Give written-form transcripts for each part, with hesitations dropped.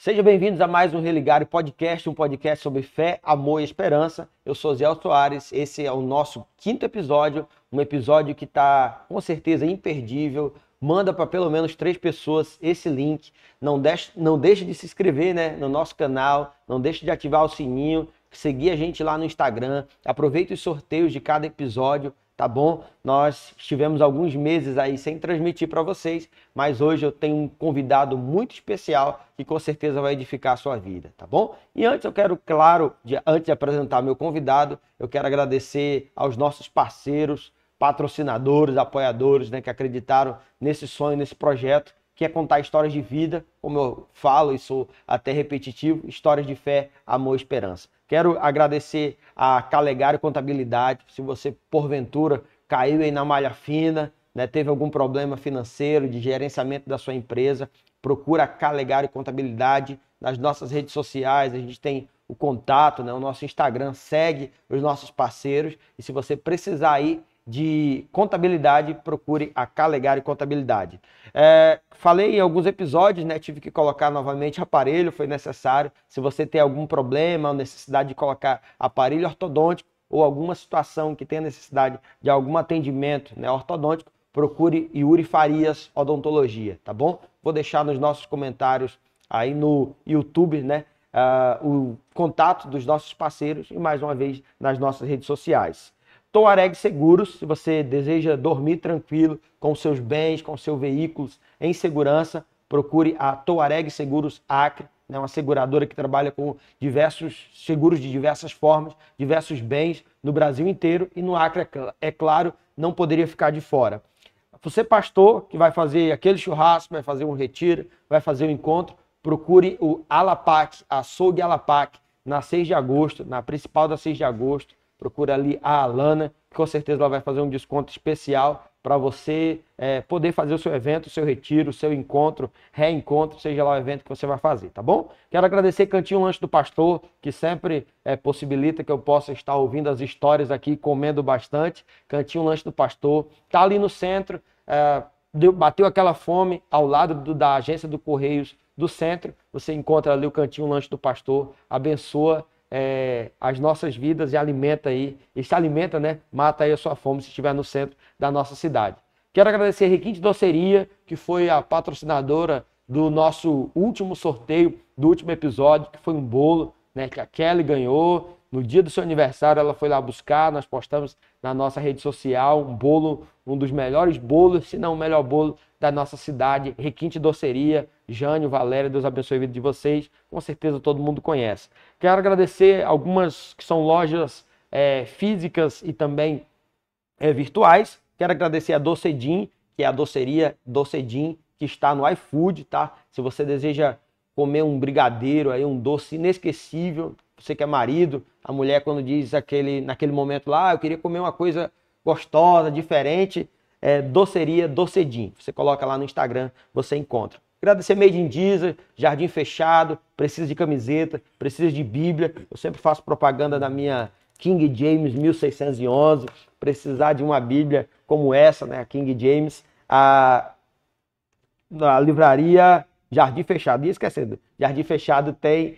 Sejam bem-vindos a mais um Religare Podcast, um podcast sobre fé, amor e esperança. Eu sou Zé Soares, esse é o nosso 5º episódio, um episódio que está com certeza imperdível. Manda para pelo menos 3 pessoas esse link. Não deixe de se inscrever, no nosso canal, não deixe de ativar o sininho, seguir a gente lá no Instagram. Aproveite os sorteios de cada episódio, tá bom? Nós estivemos alguns meses aí sem transmitir para vocês, mas hoje eu tenho um convidado muito especial que com certeza vai edificar a sua vida, tá bom? E antes eu quero, antes de apresentar meu convidado, eu quero agradecer aos nossos parceiros, patrocinadores, apoiadores, que acreditaram nesse sonho, nesse projeto, que é contar histórias de vida, como eu falo e sou até repetitivo, histórias de fé, amor e esperança. Quero agradecer a Calegari Contabilidade. Se você, porventura, caiu aí na malha fina, teve algum problema financeiro, de gerenciamento da sua empresa, procura a Calegari Contabilidade nas nossas redes sociais. A gente tem o contato, o nosso Instagram, segue os nossos parceiros. E se você precisar aí de contabilidade, procure a Calegari Contabilidade. Falei em alguns episódios, tive que colocar novamente aparelho, foi necessário. Se você tem algum problema ou necessidade de colocar aparelho ortodôntico ou alguma situação que tenha necessidade de algum atendimento ortodôntico, procure Yuri Farias Odontologia, tá bom? Vou deixar nos nossos comentários aí no YouTube, o contato dos nossos parceiros e mais uma vez nas nossas redes sociais. Touareg Seguros, se você deseja dormir tranquilo com seus bens, com seus veículos em segurança, procure a Touareg Seguros Acre, uma seguradora que trabalha com diversos seguros de diversas formas, diversos bens no Brasil inteiro e no Acre, é claro, não poderia ficar de fora. Você, pastor, que vai fazer aquele churrasco, vai fazer um retiro, vai fazer um encontro, procure o Alapac, Açougue Alapac, na 6 de agosto, na principal da 6 de agosto. Procura ali a Alana, que com certeza ela vai fazer um desconto especial para você poder fazer o seu evento, o seu retiro, o seu encontro, reencontro, seja lá o evento que você vai fazer, tá bom? Quero agradecer Cantinho Lanche do Pastor, que sempre possibilita que eu possa estar ouvindo as histórias aqui, comendo bastante. Cantinho Lanche do Pastor, tá ali no centro, bateu aquela fome ao lado da agência do Correios do centro, você encontra ali o Cantinho Lanche do Pastor, abençoa as nossas vidas e alimenta aí, e se alimenta, mata aí a sua fome se estiver no centro da nossa cidade. Quero agradecer a Requinte Doceria, que foi a patrocinadora do nosso último sorteio, do último episódio, que foi um bolo, que a Kelly ganhou. No dia do seu aniversário ela foi lá buscar, nós postamos na nossa rede social um bolo, um dos melhores bolos, se não o melhor bolo da nossa cidade, Requinte Doceria, Jânio, Valéria, Deus abençoe a vida de vocês, com certeza todo mundo conhece. Quero agradecer algumas que são lojas físicas e também virtuais. Quero agradecer a Docedim, que é a doceria Docedim, que está no iFood, tá? Se você deseja comer um brigadeiro, aí, um doce inesquecível, você que é marido, a mulher quando diz naquele momento lá, eu queria comer uma coisa gostosa, diferente, doceria Docedim. Você coloca lá no Instagram, você encontra. Agradecer Made in Diesel, Jardim Fechado, precisa de camiseta, precisa de Bíblia. Eu sempre faço propaganda da minha King James 1611. Precisar de uma Bíblia como essa, a King James, a livraria Jardim Fechado. E esquecendo, Jardim Fechado tem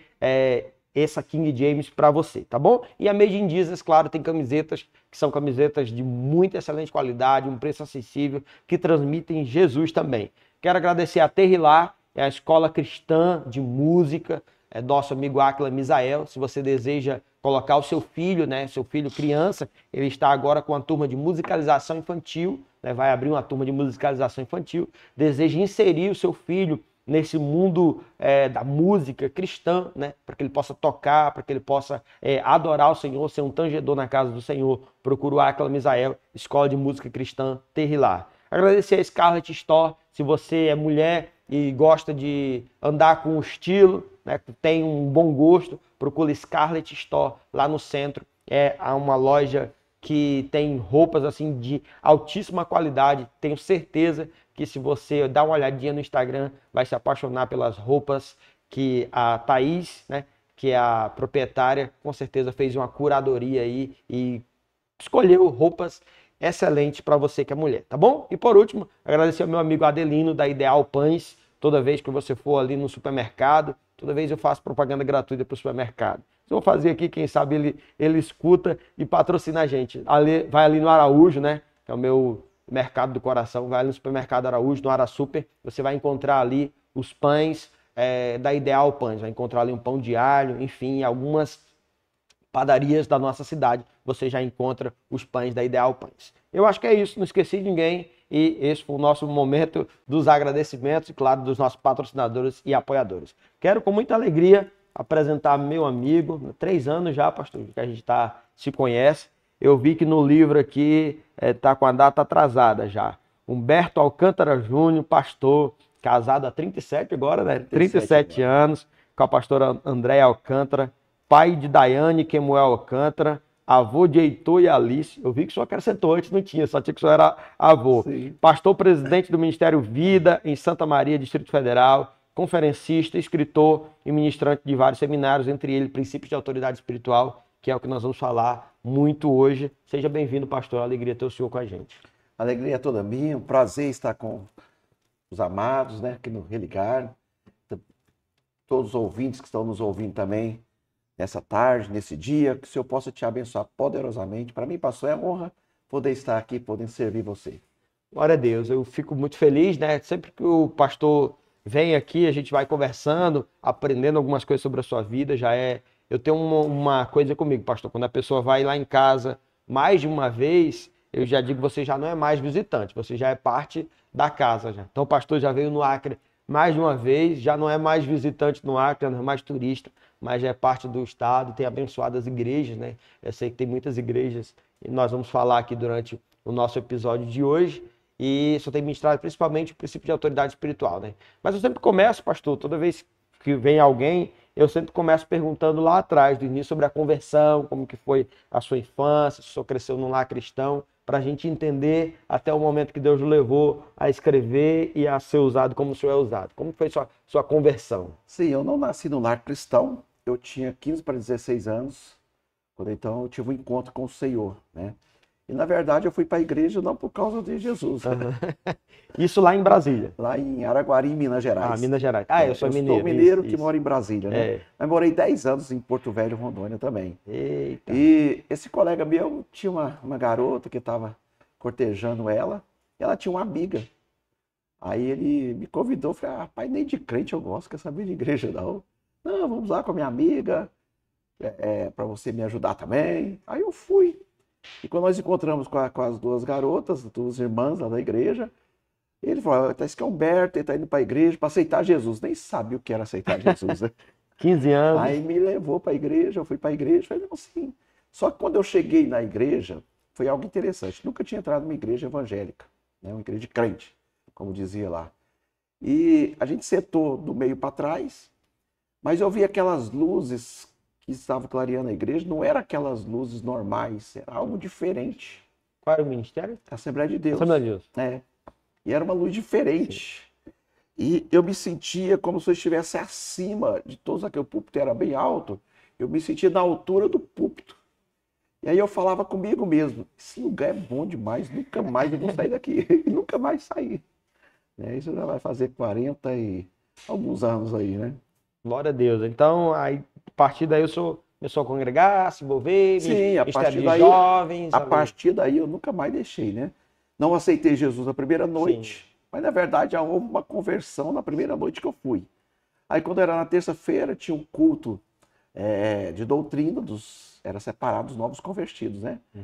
essa King James para você, tá bom? E a Made in Diesel, claro, tem camisetas que são camisetas de muita excelente qualidade, um preço acessível, que transmitem Jesus também. Quero agradecer a Terrilar, a escola cristã de música, nosso amigo Áquila Misael. Se você deseja colocar o seu filho, seu filho criança, ele está agora com a turma de musicalização infantil, vai abrir uma turma de musicalização infantil. Deseja inserir o seu filho nesse mundo da música cristã, para que ele possa tocar, para que ele possa adorar o Senhor, ser um tangedor na casa do Senhor. Procura o Áquila Misael, escola de música cristã Terrilar. Agradecer a Scarlett Store, se você é mulher e gosta de andar com estilo, tem um bom gosto, procura Scarlett Store lá no centro. É uma loja que tem roupas assim de altíssima qualidade. Tenho certeza que se você dar uma olhadinha no Instagram, vai se apaixonar pelas roupas que a Thaís, que é a proprietária, com certeza fez uma curadoria aí e escolheu roupas excelente para você que é mulher, tá bom? E por último, agradecer ao meu amigo Adelino da Ideal Pães. Toda vez que você for ali no supermercado, Toda vez eu faço propaganda gratuita para o supermercado. Se eu vou fazer aqui, quem sabe ele escuta e patrocina a gente. Vai ali no Araújo, né? Que é o meu mercado do coração. Vai ali no supermercado Araújo, no Ara Super. Você vai encontrar ali os pães da Ideal Pães. Vai encontrar ali um pão de alho, enfim, algumas padarias da nossa cidade. Você já encontra os pães da Ideal Pães. Eu acho que é isso. Não esqueci de ninguém. E esse foi o nosso momento dos agradecimentos e, claro, dos nossos patrocinadores e apoiadores. Quero, com muita alegria, apresentar meu amigo, 3 anos já, pastor, que a gente se conhece. Eu vi que no livro aqui está com a data atrasada já. Humberto Alcântara Júnior, pastor, casado há 37 agora, né? 37 anos, com a pastora Andréia Alcântara, pai de Daiane Kemuel Alcântara, avô de Heitor e Alice. Eu vi que o senhor acrescentou antes, não tinha, só tinha que o senhor era avô. Sim. Pastor presidente do Ministério Vida em Santa Maria, Distrito Federal, conferencista, escritor e ministrante de vários seminários, entre eles Princípios de Autoridade Espiritual, que é o que nós vamos falar muito hoje. Seja bem-vindo, pastor. Alegria ter o senhor com a gente. Alegria toda minha, um prazer estar com os amados, né, aqui no Religar. Todos os ouvintes que estão nos ouvindo também nessa tarde, nesse dia, que o Senhor possa te abençoar poderosamente. Para mim, pastor, é honra poder estar aqui, poder servir você. Glória a Deus, eu fico muito feliz, né? Sempre que o pastor vem aqui, a gente vai conversando, aprendendo algumas coisas sobre a sua vida, Eu tenho uma coisa comigo, pastor, quando a pessoa vai lá em casa mais de uma vez, eu já digo que você já não é mais visitante, você já é parte da casa já. Então o pastor já veio no Acre mais de uma vez, já não é mais visitante no Acre, não é mais turista, mas já é parte do estado, tem abençoado as igrejas, né? Eu sei que tem muitas igrejas e nós vamos falar aqui durante o nosso episódio de hoje. E só tem ministrado principalmente o princípio de autoridade espiritual, né? Mas eu sempre começo, pastor, toda vez que vem alguém, eu sempre começo perguntando lá atrás, do início, sobre a conversão, como que foi a sua infância, se o senhor cresceu num lar cristão, para a gente entender até o momento que Deus o levou a escrever e a ser usado como o senhor é usado. Como foi sua conversão? Sim, eu não nasci num lar cristão, eu tinha 15 para 16 anos, quando então eu tive um encontro com o Senhor, né? E, na verdade, eu fui para a igreja não por causa de Jesus. Uhum. Isso lá em Brasília? Lá em Araguari, Minas Gerais. Ah, Minas Gerais. Eu sou mineiro. Eu sou mineiro que mora em Brasília, né? É. Mas morei 10 anos em Porto Velho, Rondônia também. Eita. E esse colega meu tinha uma garota que estava cortejando ela, e ela tinha uma amiga. Aí ele me convidou, eu falei, pai, nem de crente eu gosto, quer saber de igreja não. Não, vamos lá com a minha amiga, para você me ajudar também. Aí eu fui. E quando nós encontramos com as duas garotas, duas irmãs lá da igreja, ele falou, esse aqui é Humberto, ele está indo para a igreja para aceitar Jesus. Nem sabia o que era aceitar Jesus, né? 15 anos. Aí me levou para a igreja, eu fui para a igreja, falei, não, sim. Só que quando eu cheguei na igreja, foi algo interessante. Nunca tinha entrado numa igreja evangélica, né? Uma igreja de crente, como dizia lá. E a gente sentou do meio para trás, mas eu vi aquelas luzes que estavam clareando a igreja, não eram aquelas luzes normais, era algo diferente. Qual era o ministério? Assembleia de Deus. Assembleia de Deus. É. E era uma luz diferente. Sim. E eu me sentia como se eu estivesse acima de todos aqueles. O púlpito era bem alto, eu me sentia na altura do púlpito. E aí eu falava comigo mesmo, esse lugar é bom demais, nunca mais eu vou sair daqui. E nunca mais sair. Isso já vai fazer 40 e alguns anos aí, né? Glória a Deus. Então, aí, a partir daí o senhor começou a congregar, se envolver, sim, a partir daí, jovens. A partir daí eu nunca mais deixei, né? Não aceitei Jesus na primeira noite, sim, mas na verdade houve uma conversão na primeira noite que eu fui. Aí quando era na terça-feira tinha um culto de doutrina, era separado dos novos convertidos, né? Uhum.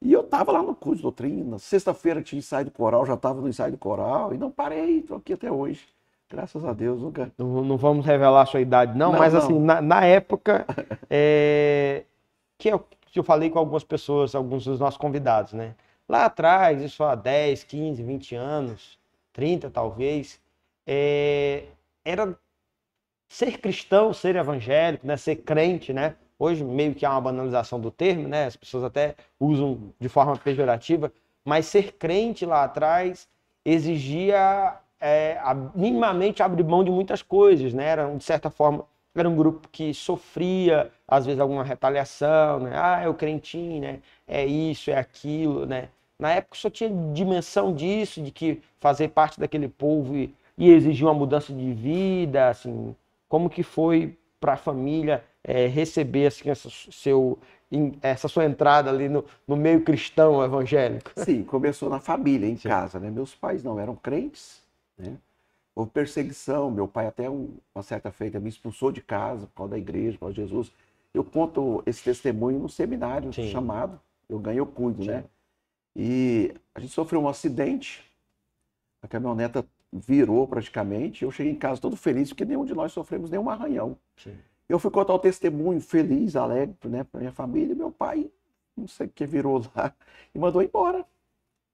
E eu estava lá no culto de doutrina, sexta-feira tinha ensaio do coral, já estava no ensaio do coral e não parei, estou aqui até hoje. Graças a Deus, nunca. Não vamos revelar a sua idade, não, mas não. Assim, na época que eu falei com algumas pessoas, alguns dos nossos convidados, né? Lá atrás, isso há 10, 15, 20 anos, 30 talvez, era ser cristão, ser evangélico, né? Ser crente, né? Hoje meio que há uma banalização do termo, né? As pessoas até usam de forma pejorativa, mas ser crente lá atrás exigia minimamente abrir mão de muitas coisas, né? De certa forma, era um grupo que sofria, às vezes, alguma retaliação, né? É o crentinho, né? É isso, é aquilo, né? Na época só tinha dimensão disso, de que fazer parte daquele povo e exigir uma mudança de vida, assim, como que foi para a família receber assim, essa sua entrada ali no meio cristão evangélico? Sim, começou na família, em Sim. casa, né? Meus pais não eram crentes, né? Houve perseguição, meu pai até uma certa feita me expulsou de casa por causa da igreja, por causa de Jesus. Eu conto esse testemunho no seminário Sim. chamado Eu Ganho, Eu Cuido, Sim. né? E a gente sofreu um acidente, a caminhoneta virou praticamente, eu cheguei em casa todo feliz, porque nenhum de nós sofremos nenhum arranhão. Sim. Eu fui contar o testemunho feliz, alegre, né, para minha família, e meu pai, não sei o que, virou lá e mandou embora.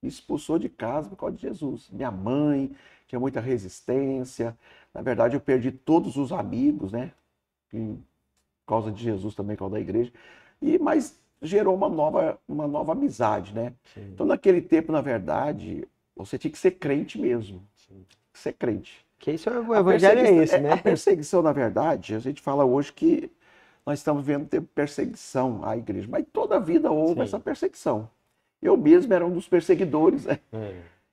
Me expulsou de casa por causa de Jesus. Minha mãe tinha muita resistência. Na verdade, eu perdi todos os amigos, né? Por causa de Jesus também, por causa da igreja. Mas gerou uma nova amizade, né? Sim. Então, naquele tempo, na verdade, você tinha que ser crente mesmo. Sim. Ser crente. Que isso é o evangelho é esse, né? A perseguição, na verdade, a gente fala hoje que nós estamos vendo ter perseguição à igreja, mas toda a vida houve Sim. essa perseguição. Eu mesmo era um dos perseguidores, né?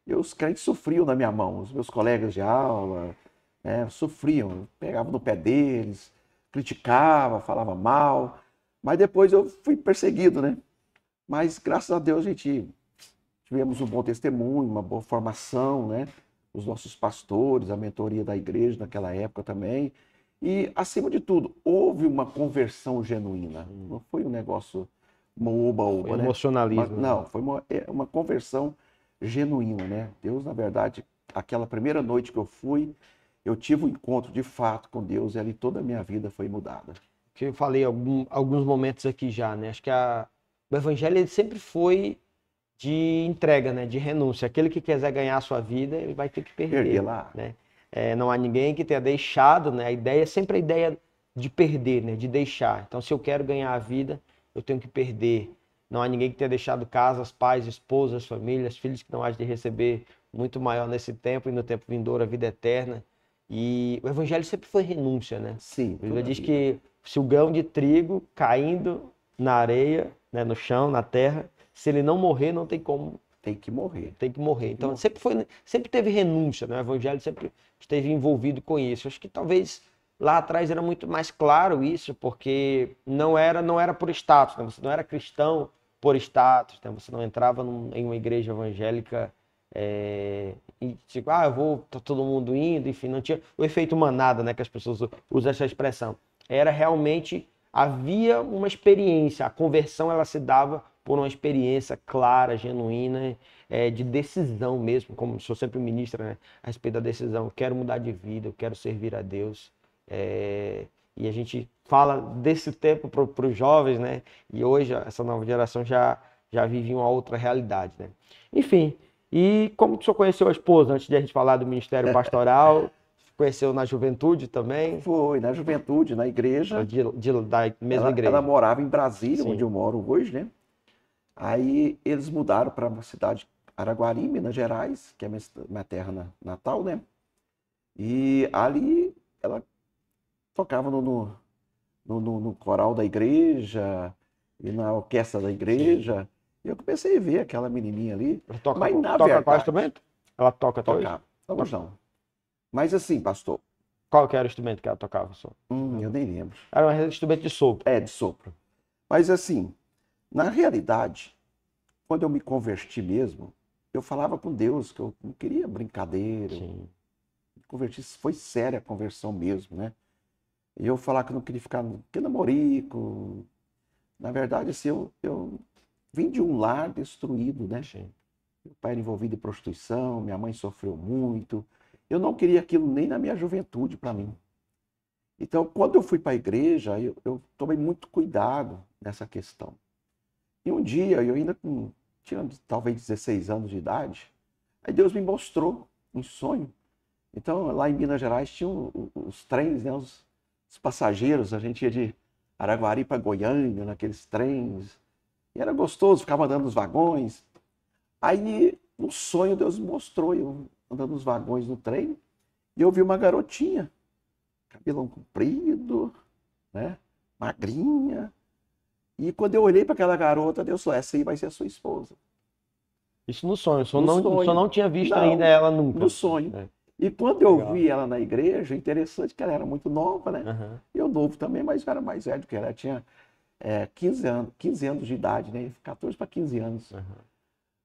E os crentes sofriam na minha mão, os meus colegas de aula, né, sofriam, pegavam no pé deles, criticava, falava mal, mas depois eu fui perseguido, né? Mas graças a Deus a gente tivemos um bom testemunho, uma boa formação, né? Os nossos pastores, a mentoria da igreja naquela época também. E, acima de tudo, houve uma conversão genuína. Não foi um negócio oba-oba, Foi né? emocionalismo. Não, foi uma conversão genuína, né? Deus, na verdade, aquela primeira noite que eu fui, eu tive um encontro de fato com Deus e ali toda a minha vida foi mudada. Que eu falei alguns momentos aqui já, né? Acho que o evangelho ele sempre foi de entrega, né? De renúncia. Aquele que quiser ganhar a sua vida, ele vai ter que perder, lá. né? Não há ninguém que tenha deixado, né? A ideia é sempre a ideia de perder, né? De deixar. Então, se eu quero ganhar a vida, eu tenho que perder. Não há ninguém que tenha deixado casas, pais, esposas, famílias, filhos que não há de receber muito maior nesse tempo e no tempo vindouro a vida eterna. E o evangelho sempre foi renúncia, né? Sim. A Bíblia diz que se o grão de trigo caindo na areia, né, no chão, na terra, se ele não morrer, não tem como. Tem que morrer. Tem que morrer. Então, sempre teve renúncia, né? O evangelho sempre esteve envolvido com isso. Acho que talvez lá atrás era muito mais claro isso, porque não era por status, né? Você não era cristão por status, né? Você não entrava em uma igreja evangélica e tipo, tá todo mundo indo, enfim, não tinha o efeito manada, né? Que as pessoas usam essa expressão. Era realmente, havia uma experiência, a conversão ela se dava por uma experiência clara, genuína, de decisão mesmo, como o senhor sempre ministra, né, a respeito da decisão. Eu quero mudar de vida, eu quero servir a Deus. E a gente fala desse tempo para os jovens, né? E hoje essa nova geração já vive uma outra realidade, né? Enfim, e como que o senhor conheceu a esposa, antes de a gente falar do ministério pastoral? Conheceu na juventude também? Foi, na juventude, na igreja. Da mesma igreja? Ela morava em Brasília, Sim. onde eu moro hoje, né? Aí eles mudaram para uma cidade, Araguari, Minas Gerais, que é minha terra natal, né? E ali ela tocava no coral da igreja e na orquestra da igreja. E eu comecei a ver aquela menininha ali. Ela toca, mas na toca verdade, qual instrumento? Ela toca até hoje? tocava. Hoje não. Mas assim, pastor, Qual que era o instrumento que ela tocava, senhor? eu nem lembro. Era um instrumento de sopro. De sopro. Mas assim, na realidade, quando eu me converti mesmo, eu falava com Deus que eu não queria brincadeira. Sim. Converti, foi séria a conversão mesmo, né? E eu falar que eu não queria ficar que namorico. Na verdade, assim, eu vim de um lar destruído, né? Sim. Meu pai era envolvido em prostituição, minha mãe sofreu muito. Eu não queria aquilo nem na minha juventude para mim. Então, quando eu fui para a igreja, eu tomei muito cuidado nessa questão. E um dia, eu ainda tinha talvez 16 anos de idade, aí Deus me mostrou um sonho. Então, lá em Minas Gerais, tinha os trens, né, os passageiros, a gente ia de Araguari para Goiânia, naqueles trens. E era gostoso, ficava andando nos vagões. Aí, no sonho, Deus me mostrou, eu andando nos vagões no trem, e eu vi uma garotinha, cabelão comprido, né, magrinha. E quando eu olhei para aquela garota, Deus falou, essa aí vai ser a sua esposa. Isso no sonho. O senhor No sonho. não tinha visto ainda ela nunca. No sonho. E quando eu Legal. vi ela na igreja, interessante que ela era muito nova, né? Aham. Eu novo também, mas eu era mais velho que ela. Ela tinha 15 anos de idade, né? 14 para 15 anos. Aham.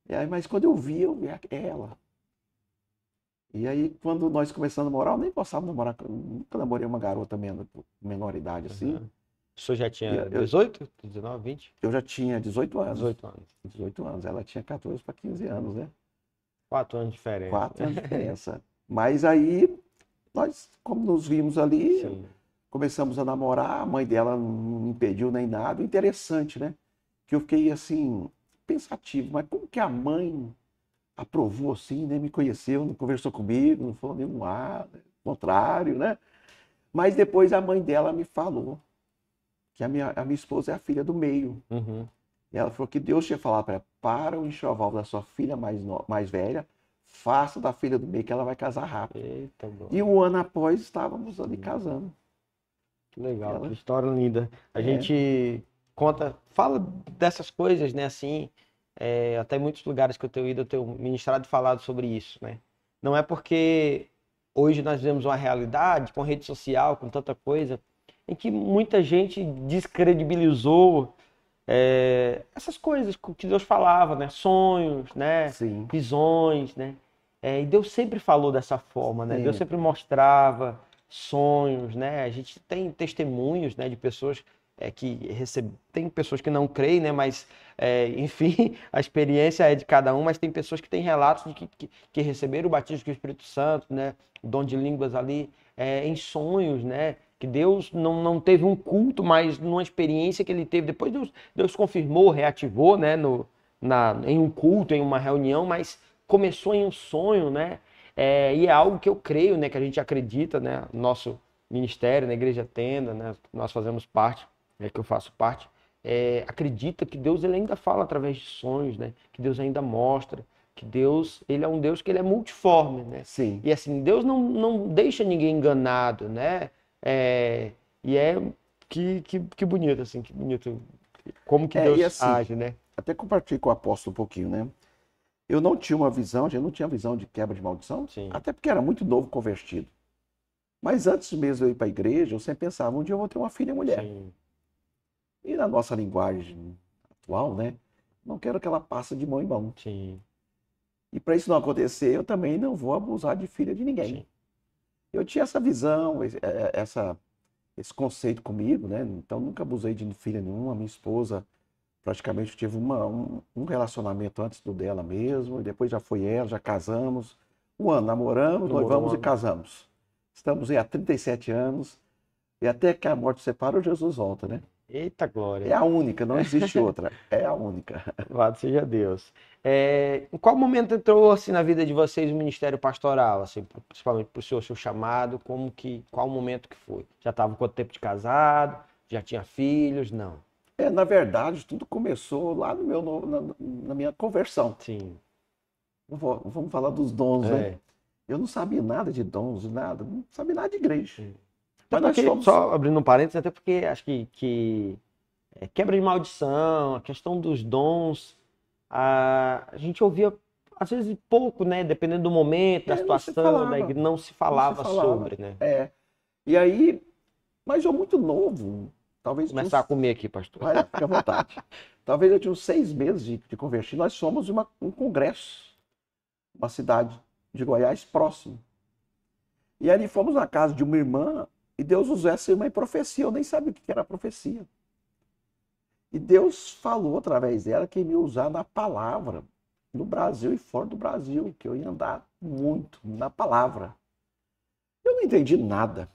E aí, mas quando eu vi é ela. E aí, quando nós começamos a namorar, eu nem gostava de namorar, nunca namorei uma garota menor idade assim. Aham. O senhor já E tinha 18, 19, 20? eu já tinha 18 anos. 18 anos. 18 anos, ela tinha 14 para 15 anos, né? 4 anos de diferença. 4 anos de diferença. Mas aí, nós, como nos vimos ali, Sim. começamos a namorar, a mãe dela não me impediu nem nada. Interessante, né? Que eu fiquei assim, pensativo, mas como que a mãe aprovou assim, né? Me conheceu, não conversou comigo, não falou nenhum contrário, né? Mas depois a mãe dela me falou que a minha esposa é a filha do meio. Uhum. E ela falou que Deus tinha falado para ela, para o enxoval da sua filha mais velha, faça da filha do meio que ela vai casar rápido. Eita, E um ano após estávamos ali casando. que legal, Ela que história linda. A é, gente conta, fala dessas coisas, né? Assim, até em muitos lugares que eu tenho ido, eu tenho ministrado e falado sobre isso, né? Não é porque hoje nós vivemos uma realidade com rede social, com tanta coisa, em que muita gente descredibilizou essas coisas que Deus falava, né? Sonhos, né? sim, Visões, né? E Deus sempre falou dessa forma, né? Deus sempre sempre. mostrava sonhos, né? A gente tem testemunhos, né, de pessoas que recebem. Tem pessoas que não creem, né? Mas, enfim, a experiência é de cada um, mas tem pessoas que têm relatos de que receberam o batismo com o Espírito Santo, né? O dom de línguas ali, em sonhos, né? Que Deus não teve um culto, mas numa experiência que ele teve. Depois Deus confirmou, reativou, né? Em um culto, em uma reunião, mas começou em um sonho, né? E é algo que eu creio, né? Que a gente acredita, né? Nosso ministério, na Igreja Tenda, né? Nós fazemos parte, que eu faço parte. Acredita que Deus ele ainda fala através de sonhos, né? Que Deus ainda mostra, que Deus ele é um Deus que ele é multiforme, né? Sim. E assim Deus não deixa ninguém enganado, né? É, e que bonito assim, que bonito como que E Deus assim, age, né? até compartilhei com o apóstolo um pouquinho, né? Eu não tinha uma visão, eu não tinha visão de quebra de maldição, Sim, até porque era muito novo convertido. Mas antes mesmo de eu ir para a igreja, eu sempre pensava, um dia eu vou ter uma filha mulher. sim, E na nossa linguagem atual, né? Não quero que ela passe de mão em mão. sim, E para isso não acontecer, eu também não vou abusar de filha de ninguém. sim. Eu tinha essa visão, esse conceito comigo, né? Então nunca abusei de filha nenhuma. Minha esposa praticamente tive um relacionamento antes do dela mesmo, e depois já foi ela, já casamos. Um ano namoramos, Namorou um noivamos e ano. casamos. Estamos aí há 37 anos, e até que a morte separa, Jesus volta, né? Eita É glória. a única, não existe outra. É a única. Louvado seja Deus. Em qual momento entrou assim na vida de vocês o ministério pastoral, assim, principalmente para o seu chamado, qual o momento que foi? Já estava com quanto tempo de casado? Já tinha filhos? Não. Na verdade, tudo começou lá no na minha conversão. Sim. Vamos falar dos dons, né? É. Eu não sabia nada de dons, nada. Não sabia nada de igreja. Sim. Até Mas nós porque, fomos. só abrindo um parênteses, até porque acho que quebra de maldição, a questão dos dons, a gente ouvia às vezes pouco, né? Dependendo do momento, da Não se situação, falava. não se Não se falava falava. sobre, né? E aí, mas eu muito novo. Talvez tinha Começar a uns. comer aqui, pastor. Vai, fica à vontade. Talvez eu tinha uns 6 meses de convertido. Nós fomos um congresso, uma cidade de Goiás próximo. E ali fomos na casa de uma irmã, e Deus usou essa irmã em profecia. Eu nem sabia o que era profecia. E Deus falou através dela que ia me usar na palavra, no Brasil e fora do Brasil, que eu ia andar muito na palavra. Eu não entendi nada.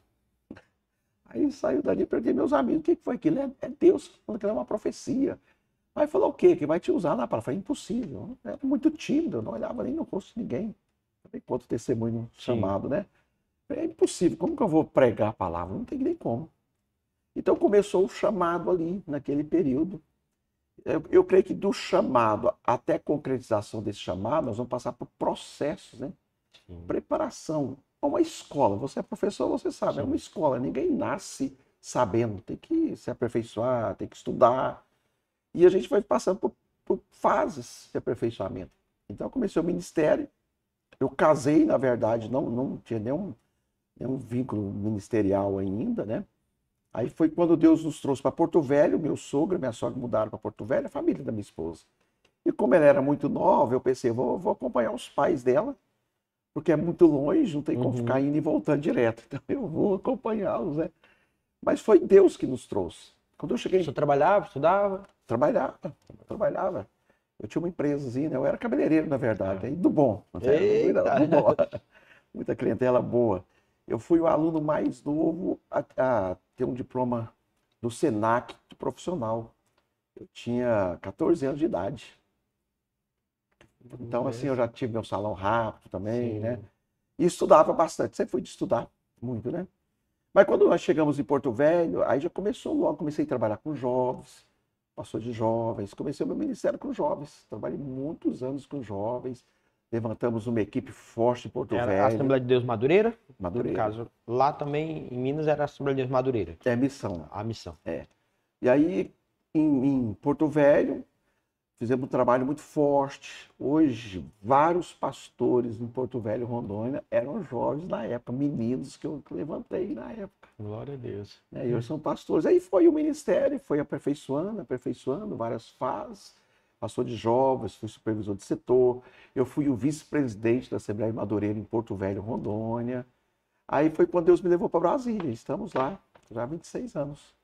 Aí saiu dali e perguntei meus amigos, o que foi aquilo? É Deus falando que é uma profecia. Aí falou, o quê? Que vai te usar na palavra. Eu falei, impossível. Eu era muito tímido, eu não olhava nem no rosto de ninguém. Falei, quanto testemunho chamado, né? É impossível, como que eu vou pregar a palavra? Não tem nem como. Então começou o chamado ali, naquele período. Eu creio que do chamado até a concretização desse chamado, nós vamos passar por processos, né? Sim. Preparação. É uma escola. Você é professor, você sabe, Sim. é uma escola. Ninguém nasce sabendo. Tem que se aperfeiçoar, tem que estudar. E a gente vai passando por fases de aperfeiçoamento. Então eu comecei o ministério. Eu casei, na verdade, não tinha nenhum vínculo ministerial ainda, né? Aí foi quando Deus nos trouxe para Porto Velho, meu sogro e minha sogra mudaram para Porto Velho, a família da minha esposa. E como ela era muito nova, eu pensei, vou acompanhar os pais dela, porque é muito longe, não tem como ficar indo e voltando direto. Então eu vou acompanhá-los, né? Mas foi Deus que nos trouxe. Quando eu cheguei, Você trabalhava, estudava? trabalhava. Eu tinha uma empresazinha, né? Eu era cabeleireiro, na verdade, do bom, não era do ruim, não, Eita! do bom. Muita clientela boa. Eu fui o aluno mais novo a ter um diploma do Senac de profissional. Eu tinha 14 anos de idade. Então, assim, eu já tive meu salão rápido também, Sim. né? E estudava bastante. Sempre fui de estudar muito, né? Mas quando nós chegamos em Porto Velho, aí já começou logo, comecei a trabalhar com jovens, passou de jovens, comecei o meu ministério com jovens. Trabalhei muitos anos com jovens, levantamos uma equipe forte em Porto Era a Velho, Assembleia de Deus Madureira? No Madureira. caso, lá também em Minas era a Assembleia de Deus Madureira. É missão. A missão. E aí, em Porto Velho, fizemos um trabalho muito forte. Hoje, vários pastores em Porto Velho, Rondônia, eram jovens na época, meninos que eu levantei na época. Glória a Deus. Né? E hoje são pastores. Aí foi o ministério, foi aperfeiçoando, várias fases. Passou de jovens, fui supervisor de setor. Eu fui o vice-presidente da Assembleia de Madureira em Porto Velho, Rondônia. Aí foi quando Deus me levou para Brasília. Estamos lá, já há 26 anos.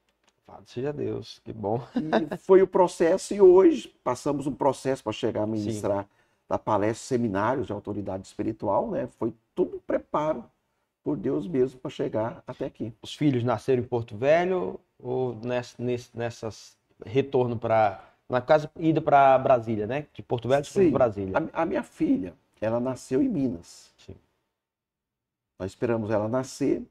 Louvado seja Deus, que bom. E foi o processo, e hoje passamos um processo para chegar a Sim. ministrar da palestra, seminários de autoridade espiritual, né? Foi tudo preparo por Deus mesmo para chegar até aqui. Os filhos nasceram em Porto Velho ou nessas retorno para na casa ida para Brasília, né? De Porto Velho para Sim, Brasília. a minha filha, ela nasceu em Minas. Sim. Nós esperamos ela nascer,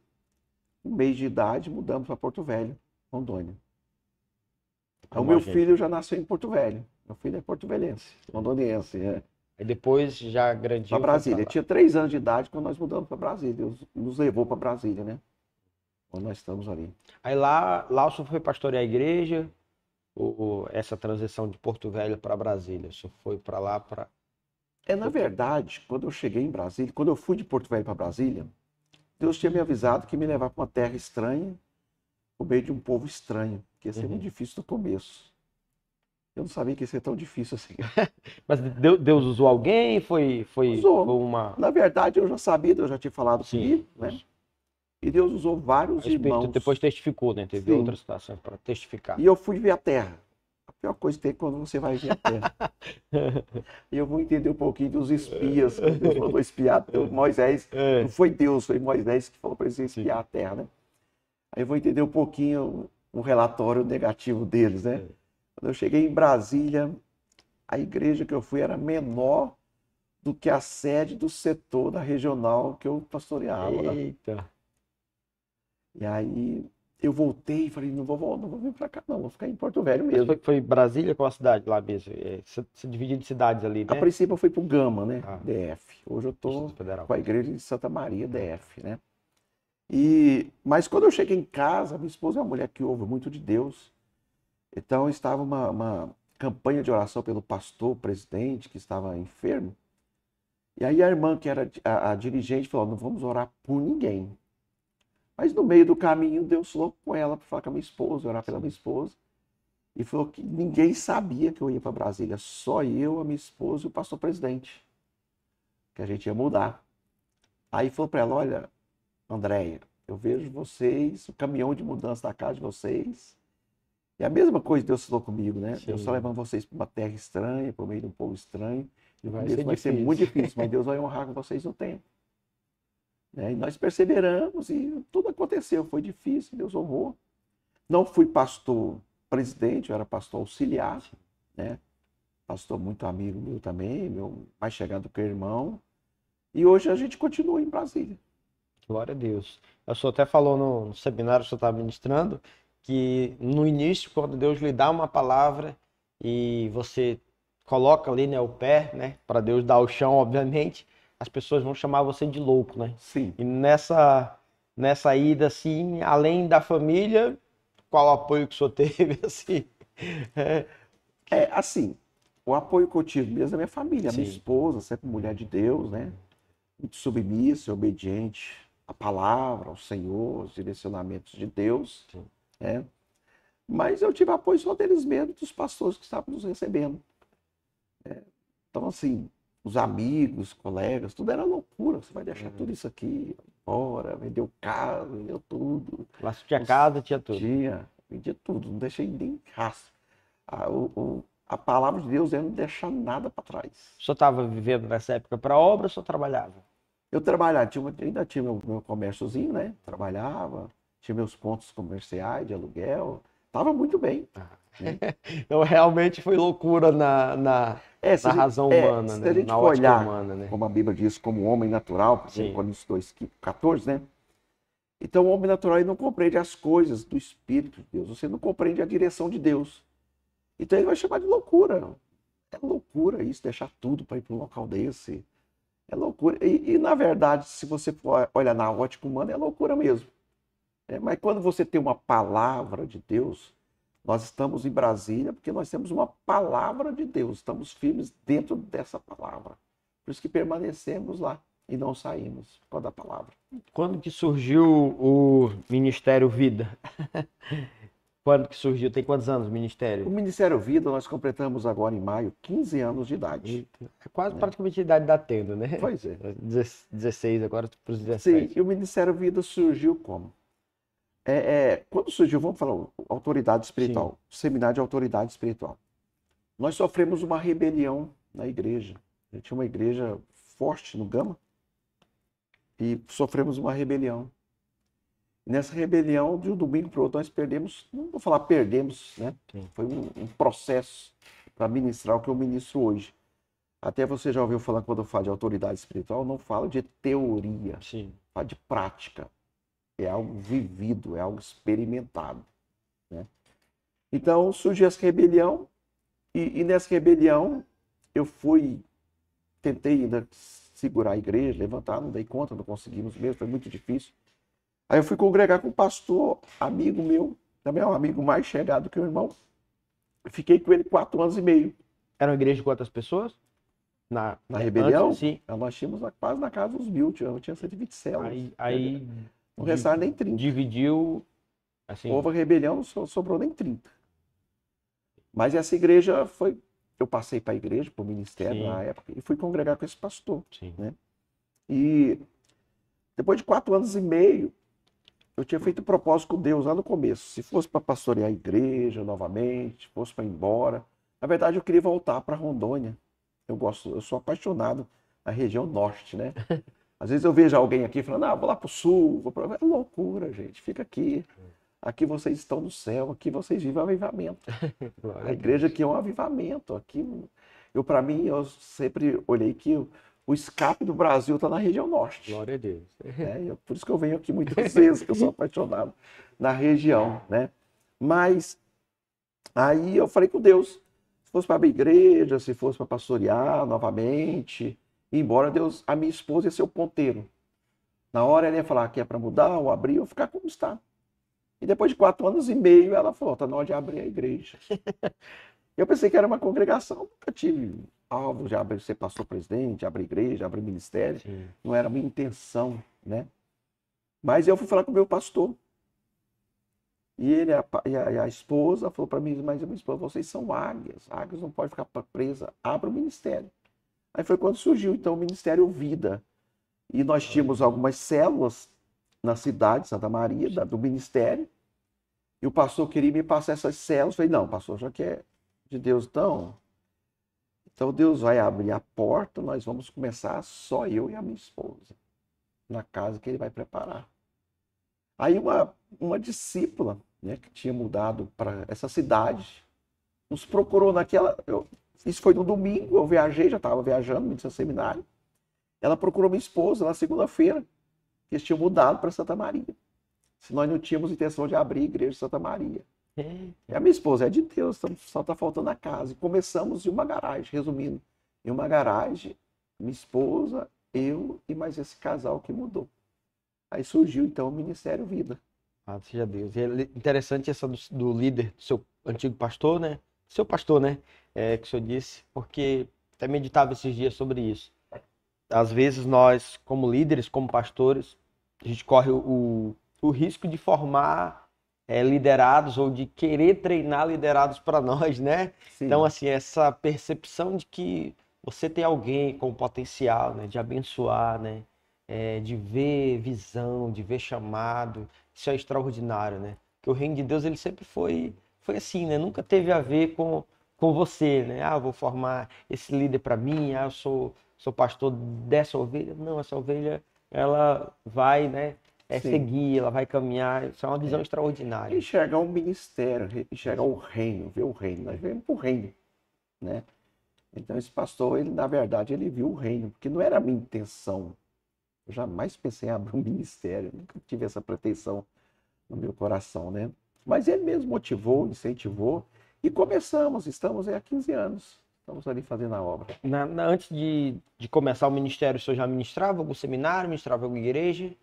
um mês de idade, mudamos para Porto Velho, Rondônia. Então, o meu filho já nasceu em Porto Velho. Meu filho é porto-velhense, rondoniense. É. Aí depois já grandinho. Para Brasília. Ele tinha 3 anos de idade quando nós mudamos para Brasília. Deus nos levou para Brasília, né? Quando nós estamos ali. Aí lá o senhor foi pastorear a igreja, ou essa transição de Porto Velho para Brasília? O senhor foi para lá para. Na verdade, quando eu cheguei em Brasília, quando eu fui de Porto Velho para Brasília, Deus tinha me avisado que ia me levar para uma terra estranha, no meio de um povo estranho, que ia ser muito difícil no começo. Eu não sabia que ia ser tão difícil assim. Mas Deus usou alguém? Foi uma. Na verdade, eu já sabia, Deus já tinha falado comigo, né? Isso. E Deus usou vários O Espírito irmãos. depois testificou, né? Teve Sim. outras situações para testificar. E eu fui ver a terra. A pior coisa que tem é quando você vai ver a terra. E eu vou entender um pouquinho dos espias, que Deus mandou espiar Moisés. Não foi Deus, foi Moisés que falou para eles espiar a terra, né? Aí eu vou entender um pouquinho o relatório negativo deles, né? Quando eu cheguei em Brasília, a igreja que eu fui era menor do que a sede do setor da regional que eu pastoreava. Eita. E aí eu voltei e falei, não vou vir para cá não, vou ficar em Porto Velho mesmo. Mas foi Brasília, qual a cidade lá mesmo? Você divide de cidades ali, A né? princípio eu fui para o Gama, né? DF. Hoje eu estou Distrito Federal. com a igreja de Santa Maria, DF, né? Mas quando eu cheguei em casa, minha esposa é uma mulher que ouve muito de Deus. Então estava uma campanha de oração pelo pastor, presidente, que estava enfermo. E aí a irmã, que era a dirigente, falou, não vamos orar por ninguém. Mas no meio do caminho, Deus falou com ela para falar com a minha esposa, orar pela minha esposa. E falou que ninguém sabia que eu ia para Brasília, só eu, a minha esposa e o pastor presidente, que a gente ia mudar. Aí falou para ela, olha, Andréia, eu vejo vocês, o caminhão de mudança da casa de vocês. E a mesma coisa Deus falou comigo, né? Sim. Deus está levando vocês para uma terra estranha, para o meio de um povo estranho. E Vai ser muito difícil, mas Deus vai honrar com vocês no tempo. E nós perseveramos e tudo aconteceu. Foi difícil, Deus honrou. Não fui pastor presidente, eu era pastor auxiliar, né? Pastor muito amigo meu também, meu mais chegado que irmão. E hoje a gente continua em Brasília. Glória a Deus. O senhor até falou no seminário que o senhor estava ministrando, que no início, quando Deus lhe dá uma palavra e você coloca ali, né, o pé, né, para Deus dar o chão, obviamente, as pessoas vão chamar você de louco, né? Sim. E nessa ida, assim, além da família, qual o apoio que o senhor teve, assim? Assim, o apoio que eu tive mesmo da minha família, a minha Sim. esposa, sempre mulher de Deus, né? muito submisso e obediente à palavra, ao Senhor, aos direcionamentos de Deus, Sim. né? Mas eu tive apoio só deles mesmos, dos pastores que estavam nos recebendo. Então, assim, os amigos, colegas, tudo era loucura. Você vai deixar tudo isso aqui, embora, vendeu casa, vendeu tudo. Lá se tinha casa, tinha tudo. Vendia tudo, não deixei nem rastro. A palavra de Deus é não deixar nada para trás. O senhor estava vivendo nessa época para obra ou só trabalhava? Eu trabalhava, ainda tinha meu comérciozinho, né? Trabalhava, tinha meus pontos comerciais de aluguel, estava muito bem. Então realmente foi loucura na razão humana, se né? a gente Na for ótica olhar, humana, né? como a Bíblia diz, como homem natural, Sim. 1 Coríntios 2:14, né? Então o homem natural ele não compreende as coisas do Espírito de Deus, você não compreende a direção de Deus. Então ele vai chamar de loucura. É loucura isso, deixar tudo para ir para um local desse. É loucura. E, na verdade, se você for olhar na ótica humana, é loucura mesmo. Mas quando você tem uma palavra de Deus, nós estamos em Brasília porque nós temos uma palavra de Deus, estamos firmes dentro dessa palavra. Por isso que permanecemos lá e não saímos por causa da palavra. Quando que surgiu o Ministério Vida? Quando que surgiu? Tem quantos anos o O Ministério? Ministério Vida, nós completamos agora em maio 15 anos de idade. É quase praticamente a idade da tenda, né? Pois é. 16 agora para os Sim, 17. e o Ministério Vida surgiu como? Quando surgiu, vamos falar, autoridade espiritual, seminário de autoridade espiritual. Nós sofremos uma rebelião na igreja. A gente tinha uma igreja forte no Gama e sofremos uma rebelião. Nessa rebelião, de um domingo para o outro, nós perdemos, não vou falar perdemos, né? Sim. Foi um processo para ministrar o que eu ministro hoje. Até você já ouviu falar, quando eu falo de autoridade espiritual, eu não falo de teoria, Sim. falo de prática. É algo vivido, é algo experimentado, né? Então surgiu essa rebelião e nessa rebelião eu tentei ainda segurar a igreja, levantar, não dei conta, não conseguimos mesmo, foi muito difícil. Aí eu fui congregar com um pastor, amigo meu, também é um amigo mais chegado que o irmão. Fiquei com ele 4 anos e meio. Era uma igreja de quantas pessoas? Na rebelião? Antes, sim. Nós tínhamos quase na casa dos 1000, eu tinha 120 células. Aí não restaram nem 30. Dividiu, assim... Houve a rebelião, não sobrou nem 30. Mas essa igreja foi... Eu passei para a igreja, para o ministério na época, e fui congregar com esse pastor. Sim. Né? E depois de 4 anos e meio, eu tinha feito um propósito com Deus lá no começo. Se fosse para pastorear a igreja novamente, se fosse para ir embora. Na verdade, eu queria voltar para Rondônia. Eu sou apaixonado na região norte, né? Às vezes eu vejo alguém aqui falando, vou lá para o sul, vou pra... É loucura, gente, fica aqui. Aqui vocês estão no céu, aqui vocês vivem avivamento. A igreja aqui é um avivamento. Aqui, para mim, eu sempre olhei que o escape do Brasil está na região norte. Glória a Deus. Por isso que eu venho aqui muitas vezes, que eu sou apaixonado na região, né? Mas aí eu falei com Deus, se fosse para a igreja, se fosse para pastorear novamente, embora Deus, a minha esposa ia ser o ponteiro. Na hora ela ia falar que é para mudar ou abrir, eu ficar como está. E depois de 4 anos e meio, ela falou, está na hora de abrir a igreja. Eu pensei que era uma congregação, nunca tive alvo de abrir, ser pastor-presidente, abrir igreja, abrir ministério. Sim. Não era a minha intenção, né? Mas eu fui falar com o meu pastor. E ele, a esposa falou para mim, mas minha esposa, vocês são águias. Águias não podem ficar presas. Abra o ministério. Aí foi quando surgiu, então, o Ministério Vida. E nós tínhamos algumas células na cidade, Santa Maria, do ministério. E o pastor queria me passar essas células. Eu falei, não, pastor, já que é de Deus, então Deus vai abrir a porta, nós vamos começar só eu e a minha esposa, na casa que ele vai preparar. Aí uma discípula, né, que tinha mudado para essa cidade, nos procurou isso foi no domingo, eu viajei, já estava viajando, no seminário. Ela procurou minha esposa na segunda-feira, que eles tinham mudado para Santa Maria. Se nós não tínhamos intenção de abrir a igreja de Santa Maria. E a minha esposa é de Deus, só está faltando a casa. E começamos em uma garagem, resumindo. Em uma garagem, minha esposa, eu e mais esse casal que mudou. Aí surgiu, então, o Ministério Vida. Seja Deus. E é interessante essa do líder, do seu antigo pastor, né? Seu pastor, né? Que o senhor disse, porque até meditava esses dias sobre isso. às vezes nós, como líderes, como pastores, a gente corre o risco de formar liderados ou de querer treinar liderados para nós, né? Então, Sim, assim, essa percepção de que você tem alguém com potencial, né, de abençoar, né, de ver visão, de ver chamado, isso é extraordinário, né? Porque o reino de Deus ele sempre foi assim, né? Nunca teve a ver com você, né? Ah, eu vou formar esse líder para mim, ah, eu sou pastor dessa ovelha. Não, essa ovelha ela vai, né? sim. Seguir, ela vai caminhar. Isso é uma visão É. extraordinária. Enxergar um ministério, enxergar o reino, ver o reino. Nós vemos o reino, né? Então esse pastor, ele na verdade, ele viu o reino, porque não era a minha intenção. Eu jamais pensei em abrir um ministério, nunca tive essa pretensão no meu coração, né? Mas ele mesmo motivou, incentivou e começamos, estamos aí há 15 anos, estamos ali fazendo a obra. Antes de começar o ministério, o senhor já ministrava algum seminário, ministrava alguma igreja?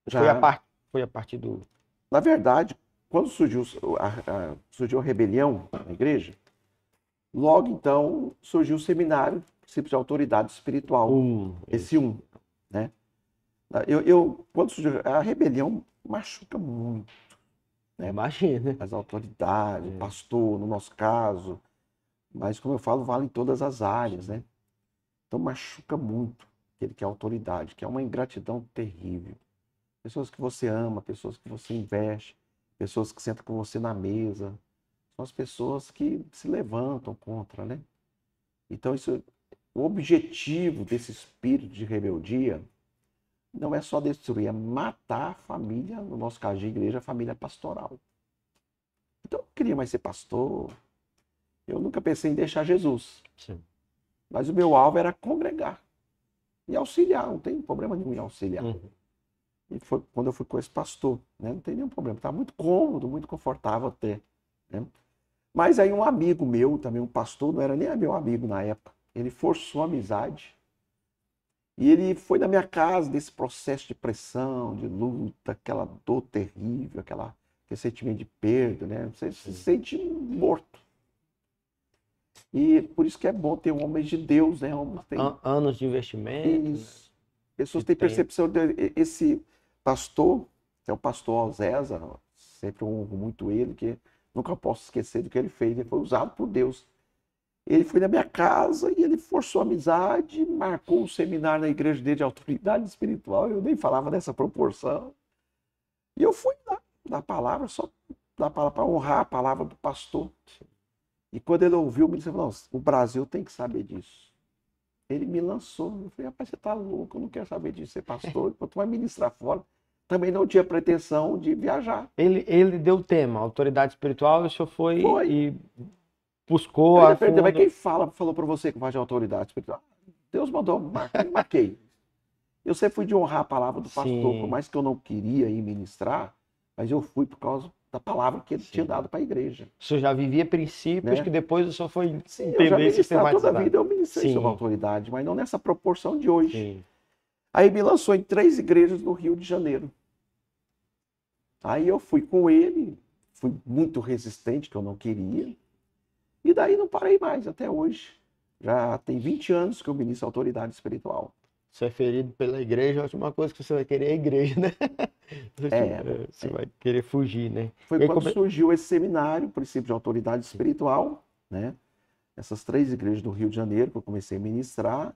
Já, Foi a partir do. na verdade, quando surgiu a rebelião na igreja, logo então surgiu o seminário Princípios de Autoridade Espiritual, esse né? Quando surgiu a rebelião, machuca muito, né? Imagina. As autoridades, o pastor, no nosso caso, mas como eu falo, vale em todas as áreas, né? Então machuca muito aquele que é autoridade, que é uma ingratidão terrível. Pessoas que você ama, pessoas que você investe, pessoas que sentam com você na mesa, são as pessoas que se levantam contra, né? Então o objetivo desse espírito de rebeldia não é só destruir, é matar a família, no nosso caso de igreja, a família pastoral. Então eu não queria mais ser pastor, eu nunca pensei em deixar Jesus. Sim. Mas o meu alvo era congregar e auxiliar, não tem problema nenhum em auxiliar. E foi quando eu fui com esse pastor, né? Não tem nenhum problema, estava muito cômodo, muito confortável até, né? Mas aí um amigo meu, também um pastor, não era nem meu amigo na época, ele forçou a amizade e ele foi na minha casa desse processo de pressão, de luta, aquela dor terrível, aquele sentimento de perda, né? Você se sente morto. E por isso que é bom ter homens de Deus, né? Homens que têm Anos de investimento. isso. Pessoas De têm tempo. percepção esse pastor, que é o pastor Alzéza, sempre eu honro muito ele, que nunca posso esquecer do que ele fez. Ele foi usado por Deus. Ele foi na minha casa e ele forçou a amizade, marcou um seminário na igreja dele de autoridade espiritual. Eu nem falava dessa proporção. E eu fui lá, dar palavra, só dar palavra para honrar a palavra do pastor. E quando ele ouviu, ele disse: não, o Brasil tem que saber disso. Ele me lançou. Eu falei: rapaz, você tá louco, eu não quero saber disso, ser pastor, tu vai ministrar fora. Também não tinha pretensão de viajar. Ele deu o tema, autoridade espiritual, e o senhor foi Foi. e buscou Eu a perguntei: mas fundo. quem falou para você que vai de autoridade espiritual? Deus mandou, marquei. Eu sempre fui de honrar a palavra do pastor, Sim. por mais que eu não queria ir ministrar, mas eu fui por causa da palavra que ele tinha dado para a igreja. O senhor já vivia princípios Né? que depois o senhor foi Sim, eu já entender e ministrei toda a sistematizar. vida, eu ministrei sobre Sim, autoridade, mas não nessa proporção de hoje. sim. Aí me lançou em 3 igrejas no Rio de Janeiro. Aí eu fui com ele, fui muito resistente, que eu não queria, e daí não parei mais até hoje. Já tem 20 anos que eu ministro autoridade espiritual. Você é ferido pela igreja, a última coisa que você vai querer é a igreja, né? Você vai querer fugir, né? Foi E aí, quando surgiu esse seminário, Princípio de Autoridade Espiritual, né? Essas 3 igrejas do Rio de Janeiro que eu comecei a ministrar,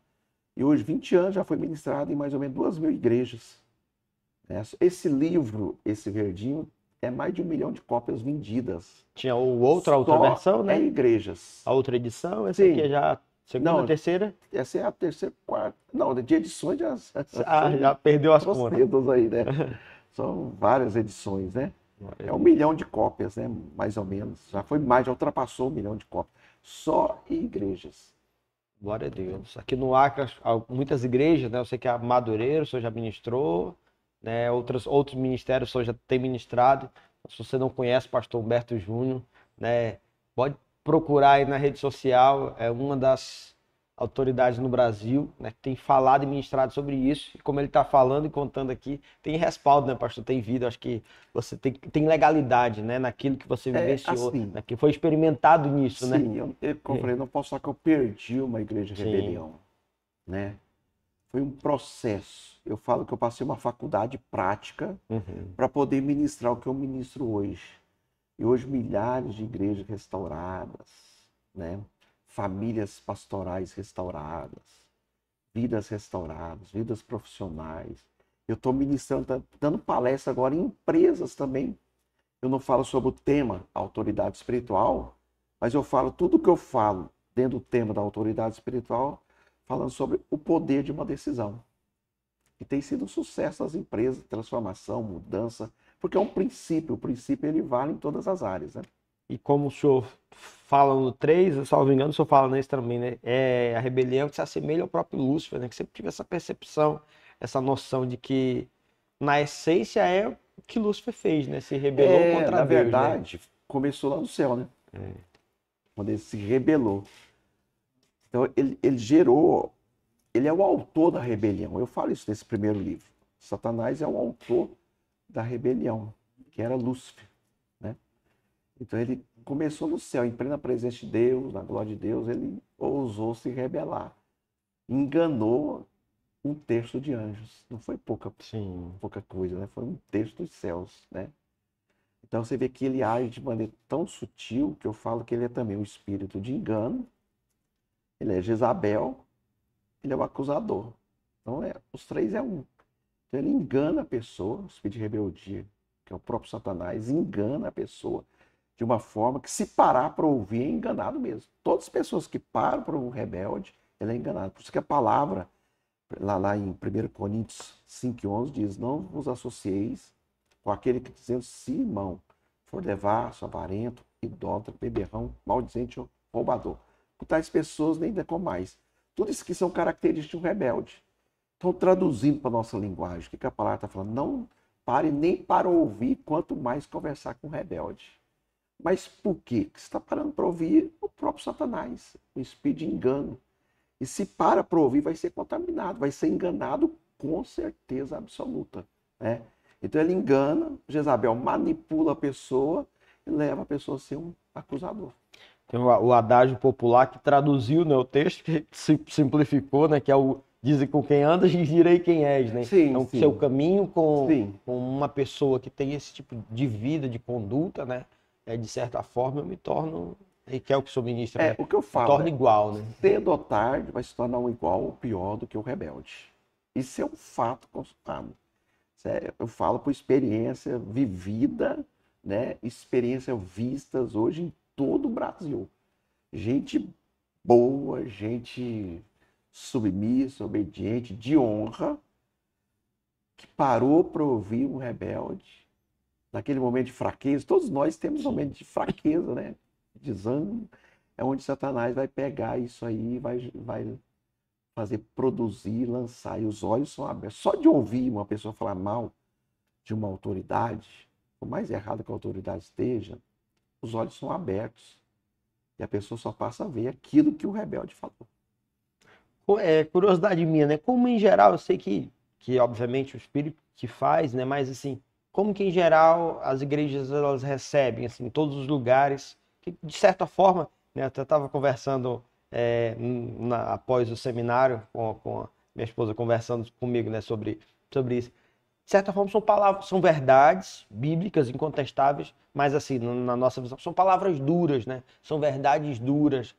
e hoje, 20 anos, já foi ministrado em mais ou menos 2.000 igrejas. Esse livro, esse verdinho, é mais de 1 milhão de cópias vendidas. Tinha outra versão, né? Em igrejas. A outra edição, essa Sim. aqui é já a segunda, Não, terceira. Essa é a terceira, quarta. Não, de edições já Já perdeu as contas. trocentas aí, né? São várias edições, né? É 1 milhão de cópias, né? Mais ou menos. Já foi mais, já ultrapassou 1 milhão de cópias. Só em igrejas. Glória a Deus. Aqui no Acre, muitas igrejas, né? Eu sei que a Madureira, o senhor já ministrou, né? Outros ministérios, o senhor já tem ministrado. Se você não conhece o pastor Humberto Júnior, né? Pode procurar aí na rede social, é uma das autoridades no Brasil, né? Que tem falado e ministrado sobre isso. E como ele está falando e contando aqui, tem respaldo, né, pastor? Tem vida. Acho que você tem legalidade, né? Naquilo que você vivenciou, assim, né? Que foi experimentado nisso, né? Sim, como eu falei, não posso falar que eu perdi uma igreja de Sim. rebelião, né? foi um processo. Eu falo que eu passei uma faculdade prática Uhum. para poder ministrar o que eu ministro hoje. E hoje milhares de igrejas restauradas, né? Famílias pastorais restauradas, vidas restauradas, vidas profissionais. Eu estou ministrando, dando palestra agora em empresas também. Eu não falo sobre o tema autoridade espiritual, mas eu falo tudo que eu falo dentro do tema da autoridade espiritual, falando sobre o poder de uma decisão. E tem sido um sucesso nas empresas, transformação, mudança, porque é um princípio. O princípio ele vale em todas as áreas, né? E como o senhor fala no 3, salvo engano, o senhor fala nesse também, né? É a rebelião que se assemelha ao próprio Lúcifer, né? Que sempre tive essa percepção, essa noção de que, na essência, é o que Lúcifer fez, né? Se rebelou contra Na Deus, né? verdade, começou lá no céu, né? Quando ele se rebelou. Então, ele gerou, ele é o autor da rebelião. Eu falo isso nesse primeiro livro. Satanás é o autor da rebelião, que era Lúcifer, né? Então, ele começou no céu, em plena presença de Deus, na glória de Deus, ele ousou se rebelar. Enganou um terço de anjos. Não foi Sim. pouca coisa, né? Foi um terço dos céus, né? Então você vê que ele age de maneira tão sutil que eu falo que ele é também um espírito de engano, ele é Jezabel, ele é o acusador. Então os três é um. Então ele engana a pessoa, o espírito de rebeldia, que é o próprio Satanás, engana a pessoa de uma forma que se parar para ouvir é enganado mesmo. Todas as pessoas que param para um rebelde, ele é enganado. Por isso que a palavra, lá em 1 Coríntios 5,11 diz, não vos associeis com aquele que dizendo Simão, for devasso, avarento, idólatra, beberrão, maldizente ou roubador. Por tais pessoas nem decomais. Tudo isso que são características de um rebelde. Então, traduzindo para a nossa linguagem, o que a palavra está falando? Não pare nem para ouvir, quanto mais conversar com o rebelde. Mas por quê? Porque você está parando para ouvir o próprio Satanás, o espírito de engano. E se para ouvir, vai ser contaminado, vai ser enganado com certeza absoluta, né? Então ele engana, Jezabel manipula a pessoa e leva a pessoa a ser um acusador. Tem o adágio popular que traduziu, né, o texto, que simplificou, né, que é o dizem com quem andas e direi quem és, né? Sim, Então, seu sim, caminho sim. com uma pessoa que tem esse tipo de vida, de conduta, né, de certa forma eu me torno, e que é o que o senhor ministra, né? O que eu Me falo torno igual, né? cedo ou tarde vai se tornar um igual ou pior do que o rebelde. Isso é um fato constatado. Eu falo por experiência vivida, né? Experiência vistas hoje em todo o Brasil. Gente boa, gente submissa, obediente, de honra, que parou para ouvir um rebelde, naquele momento de fraqueza. Todos nós temos momentos de fraqueza, né? Desânimo. É onde Satanás vai pegar isso aí, vai fazer produzir, lançar. E os olhos são abertos. Só de ouvir uma pessoa falar mal de uma autoridade, por mais errado que a autoridade esteja, os olhos são abertos. E a pessoa só passa a ver aquilo que o rebelde falou. É curiosidade minha, né? Como em geral, eu sei que obviamente o Espírito que faz, né? Mas assim, como que em geral as igrejas elas recebem, assim, em todos os lugares, que de certa forma, né? Eu até estava conversando após o seminário com a minha esposa conversando comigo, né? Sobre isso. De certa forma são palavras, são verdades bíblicas incontestáveis, mas assim, na nossa visão, são palavras duras, né? São verdades duras.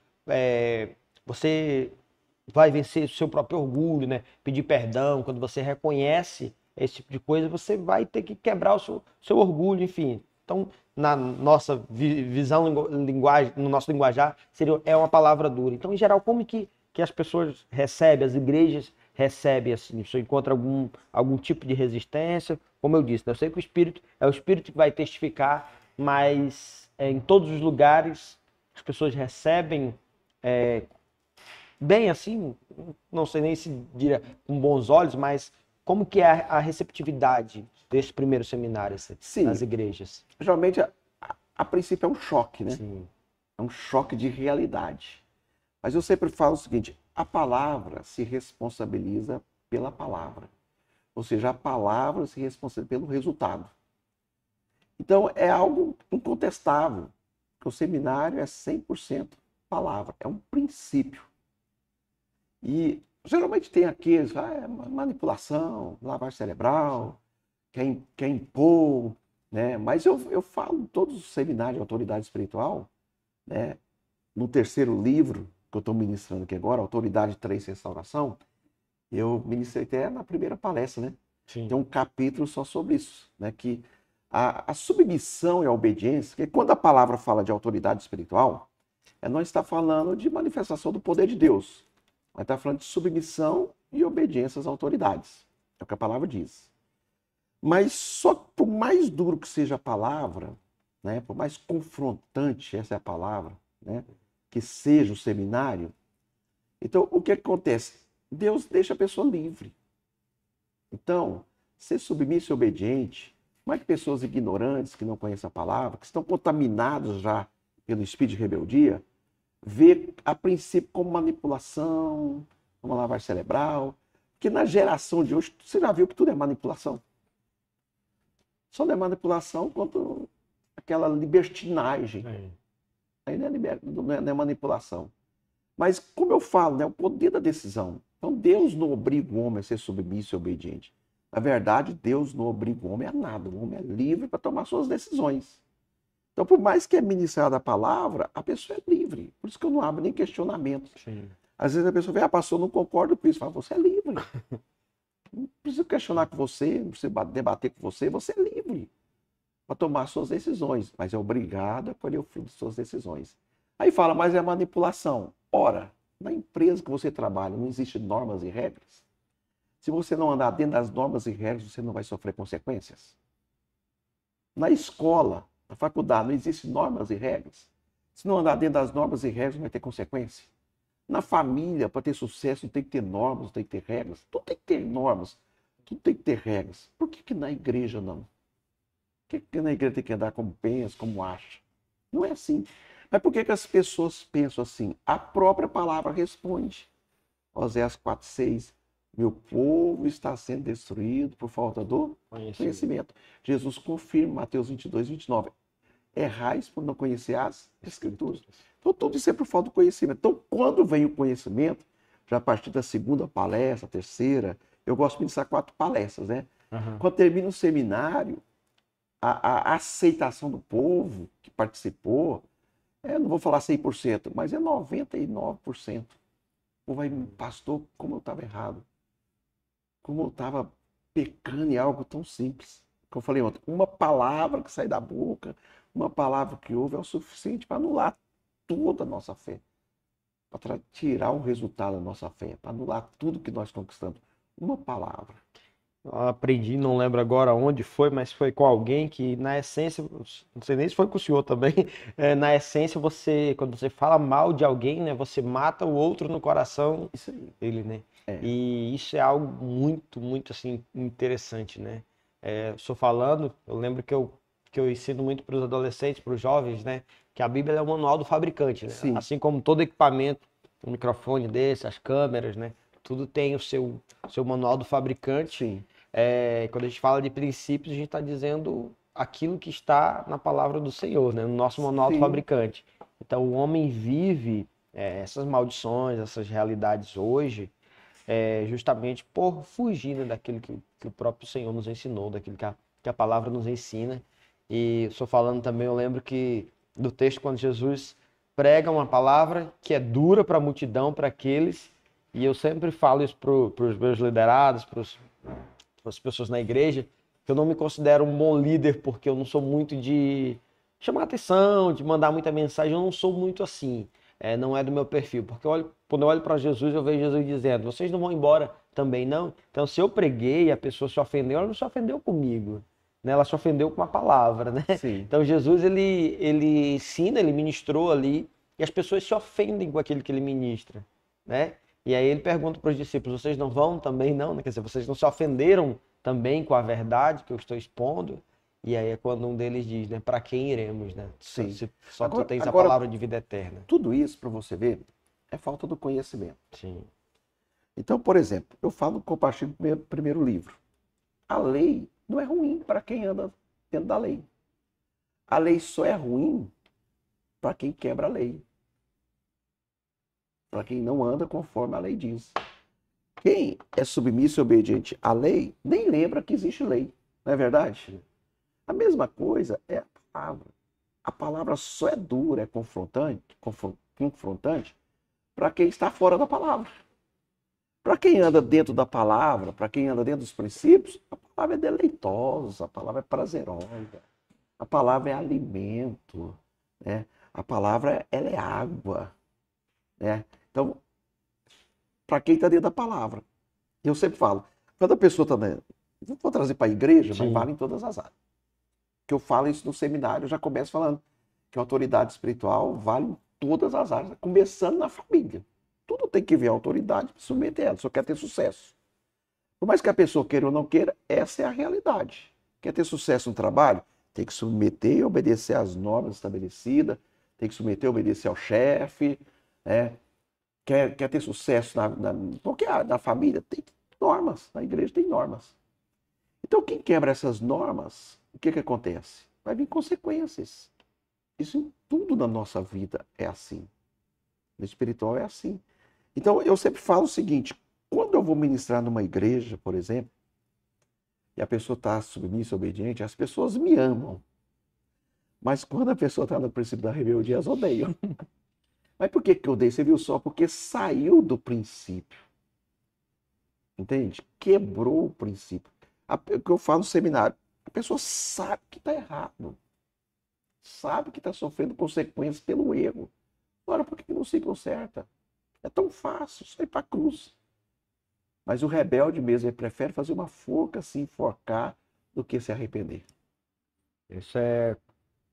Você vai vencer o seu próprio orgulho, né? Pedir perdão, quando você reconhece esse tipo de coisa, você vai ter que quebrar o seu orgulho, enfim. Então, na nossa visão, linguagem, no nosso linguajar, é uma palavra dura. Então, em geral, como que as pessoas recebem, as igrejas recebem assim? Você encontra algum tipo de resistência? Como eu disse, né? Eu sei que o Espírito é o Espírito que vai testificar, mas em todos os lugares as pessoas recebem bem assim, não sei nem se diria com bons olhos, mas como que é a receptividade desse primeiro seminário assim, nas Sim, igrejas? geralmente a princípio é um choque, né? Sim. É um choque de realidade. Mas eu sempre falo o seguinte: a palavra se responsabiliza pela palavra. Ou seja, a palavra se responsabiliza pelo resultado. Então é algo incontestável, que o seminário é 100% palavra, é um princípio. E Geralmente tem aqueles, manipulação, lavagem cerebral, quer impor, né? Mas eu falo em todos os seminários de autoridade espiritual, né? No terceiro livro que eu estou ministrando aqui agora, Autoridade 3, Restauração, eu ministrei até na primeira palestra, né? Sim. Tem um capítulo só sobre isso, né? Que a submissão e a obediência, que quando a palavra fala de autoridade espiritual, não está falando de manifestação do poder de Deus, mas está falando de submissão e obediência às autoridades. É o que a palavra diz. Mas só que por mais duro que seja a palavra, né? Por mais confrontante, essa é a palavra, né? Que seja o seminário, então o que acontece? Deus deixa a pessoa livre. Então, ser submisso e obediente, como é que pessoas ignorantes, que não conhecem a palavra, que estão contaminados já pelo espírito de rebeldia, vê a princípio como manipulação, como lavagem cerebral, porque na geração de hoje, você já viu que tudo é manipulação. Só não é manipulação quanto aquela libertinagem. Aí não é manipulação. Mas, como eu falo, né, o poder da decisão. Então, Deus não obriga o homem a ser submisso e obediente. Na verdade, Deus não obriga o homem a nada. O homem é livre para tomar suas decisões. Então, por mais que é ministrada a palavra, a pessoa é livre. Por isso que eu não abro nem questionamento. Sim. Às vezes a pessoa vem, pastor, eu não concordo com isso. Fala, você é livre. Não preciso questionar com você, não preciso debater com você. Você é livre para tomar suas decisões. Mas é obrigado a colher o fruto de suas decisões. Aí fala, mas é manipulação. Ora, na empresa que você trabalha não existem normas e regras? Se você não andar dentro das normas e regras, você não vai sofrer consequências? Na escola, na faculdade, não existem normas e regras? Se não andar dentro das normas e regras, não vai ter consequência? Na família, para ter sucesso, não tem que ter normas, não tem que ter regras. Tudo tem que ter normas, tudo tem que ter regras. Por que na igreja não? Por que na igreja tem que andar como pensa, como acha? Não é assim. Mas por que as pessoas pensam assim? A própria palavra responde. Oséias 4,6. Meu povo está sendo destruído por falta do conhecimento. Jesus confirma, Mateus 22:29. Errais por não conhecer as Escrituras. Então, tudo isso é por falta do conhecimento. Então, quando vem o conhecimento, já a partir da segunda palestra, terceira, eu gosto de pensar 4 palestras, né? Quando termina o seminário, a aceitação do povo que participou, não vou falar 100%, mas é 99%. O povo vai, pastor, como eu estava errado. Como eu estava pecando em algo tão simples. Como eu falei ontem, uma palavra que sai da boca, uma palavra que ouve é o suficiente para anular toda a nossa fé. Para tirar o resultado da nossa fé, para anular tudo que nós conquistamos. Uma palavra. Eu aprendi, não lembro agora onde foi, mas foi com alguém que, na essência, não sei nem se foi com o senhor também, na essência, quando você fala mal de alguém, né, você mata o outro no coração, Isso aí. ele, né? E isso é algo muito, muito, assim, interessante, né? Estou falando, eu lembro que eu ensino muito para os adolescentes, para os jovens, né, que a Bíblia é o manual do fabricante, né? Sim. Assim como todo equipamento, um microfone desse, as câmeras, né? Tudo tem o seu manual do fabricante. Sim. Quando a gente fala de princípios, a gente está dizendo aquilo que está na palavra do Senhor, né? No nosso manual do fabricante. Então, o homem vive essas maldições, essas realidades hoje, justamente por fugir, né, daquilo que o próprio Senhor nos ensinou, daquilo que a palavra nos ensina. E só falando também, eu lembro que do texto, quando Jesus prega uma palavra que é dura para a multidão, para aqueles, e eu sempre falo isso para os meus liderados, para as pessoas na igreja, que eu não me considero um bom líder porque eu não sou muito de chamar atenção, de mandar muita mensagem, eu não sou muito assim, não é do meu perfil, porque quando eu olho para Jesus, eu vejo Jesus dizendo, vocês não vão embora também não? Então, se eu preguei e a pessoa se ofendeu, ela não se ofendeu comigo, né? Ela se ofendeu com a palavra, né? Sim. Então, Jesus, ele ensina, ele ministrou ali, e as pessoas se ofendem com aquilo que ele ministra, né? E aí ele pergunta para os discípulos, vocês não vão também não? Quer dizer, vocês não se ofenderam também com a verdade que eu estou expondo? E aí é quando um deles diz, né, para quem iremos, né? Sim. Só tu tens a palavra de vida eterna. Tudo isso, para você ver, é falta do conhecimento. Sim. Então, por exemplo, eu compartilho o primeiro livro. A lei não é ruim para quem anda dentro da lei. A lei só é ruim para quem quebra a lei. Para quem não anda conforme a lei diz. Quem é submisso e obediente à lei, nem lembra que existe lei. Não é verdade? A mesma coisa é a palavra. A palavra só é dura, é confrontante para quem está fora da palavra. Para quem anda dentro da palavra, para quem anda dentro dos princípios, a palavra é deleitosa, a palavra é prazerosa, a palavra é alimento, né? A palavra ela é água, né? Então, para quem está dentro da palavra, eu sempre falo, quando a pessoa está dentro, vou trazer para a igreja, mas vale em todas as áreas. Que eu falo isso no seminário, eu já começo falando que a autoridade espiritual vale em todas as áreas, começando na família. Tudo tem que ver a autoridade e submeter ela, só quer ter sucesso. Por mais que a pessoa queira ou não queira, essa é a realidade. Quer ter sucesso no trabalho? Tem que submeter e obedecer às normas estabelecidas, tem que submeter e obedecer ao chefe, né? Quer ter sucesso qualquer área da família? Tem normas, na igreja tem normas. Então, quem quebra essas normas, o que acontece? Vai vir consequências. Isso em tudo na nossa vida é assim. No espiritual é assim. Então, eu sempre falo o seguinte, quando eu vou ministrar numa igreja, por exemplo, e a pessoa está submissa, obediente, as pessoas me amam. Mas quando a pessoa está no princípio da rebeldia, elas odeiam. Mas por que eu odeio? Você viu só? Porque saiu do princípio. Entende? Quebrou o princípio. O que eu falo no seminário, a pessoa sabe que está errado. Sabe que está sofrendo consequências pelo erro. Agora, por que não se conserta? É tão fácil, só ir para a cruz. Mas o rebelde mesmo, ele prefere fazer uma forca, se enforcar, do que se arrepender. Isso é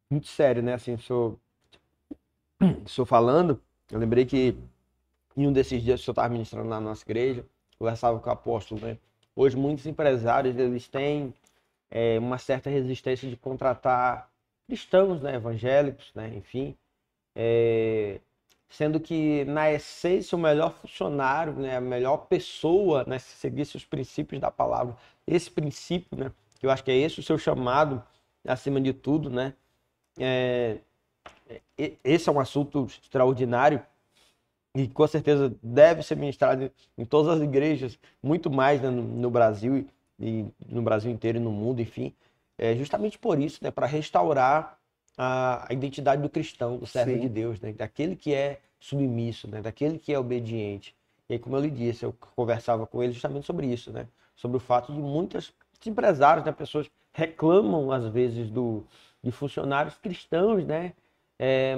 muito sério, né? Assim, estou falando, eu lembrei que em um desses dias que eu estava ministrando na nossa igreja, conversava com o apóstolo, né? Hoje muitos empresários, eles têm uma certa resistência de contratar cristãos, né? Evangélicos, né? Enfim, sendo que na essência o melhor funcionário, né? A melhor pessoa, né? Se seguisse os princípios da palavra, esse princípio, né? Que eu acho que é esse o seu chamado, acima de tudo, né? Esse é um assunto extraordinário e com certeza deve ser ministrado em todas as igrejas, muito mais, né, no Brasil e no Brasil inteiro e no mundo, enfim. Justamente por isso, né, para restaurar a identidade do cristão, do servo Sim. de Deus, né, daquele que é submisso, né, daquele que é obediente. E aí, como eu lhe disse, eu conversava com ele justamente sobre isso, né, sobre o fato de muitos empresários, né, pessoas reclamam às vezes de funcionários cristãos, né,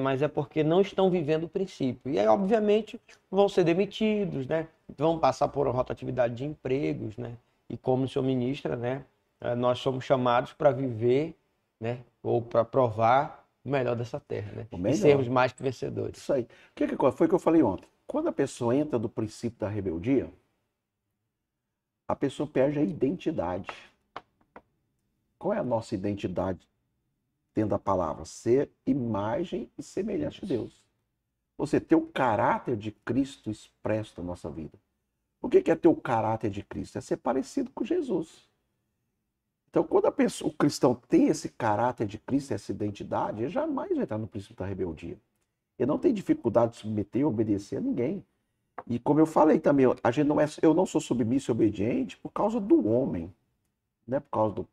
mas é porque não estão vivendo o princípio. E aí, obviamente, vão ser demitidos, né? Vão passar por uma rotatividade de empregos, né? E como o senhor ministra, né? Nós somos chamados para viver, né? Ou para provar o melhor dessa terra, né? O E melhor. sermos mais que vencedores. Isso aí. Foi o que eu falei ontem. Quando a pessoa entra do princípio da rebeldia, a pessoa perde a identidade. Qual é a nossa identidade dentro da palavra? Ser imagem e semelhança de Deus. Você ter o caráter de Cristo expresso na nossa vida. O que é ter o caráter de Cristo? É ser parecido com Jesus. Então, quando o cristão tem esse caráter de Cristo, essa identidade, ele jamais vai entrar no princípio da rebeldia. Ele não tem dificuldade de submeter, obedecer a ninguém. E como eu falei também, eu não sou submisso e obediente por causa do homem. Não é por causa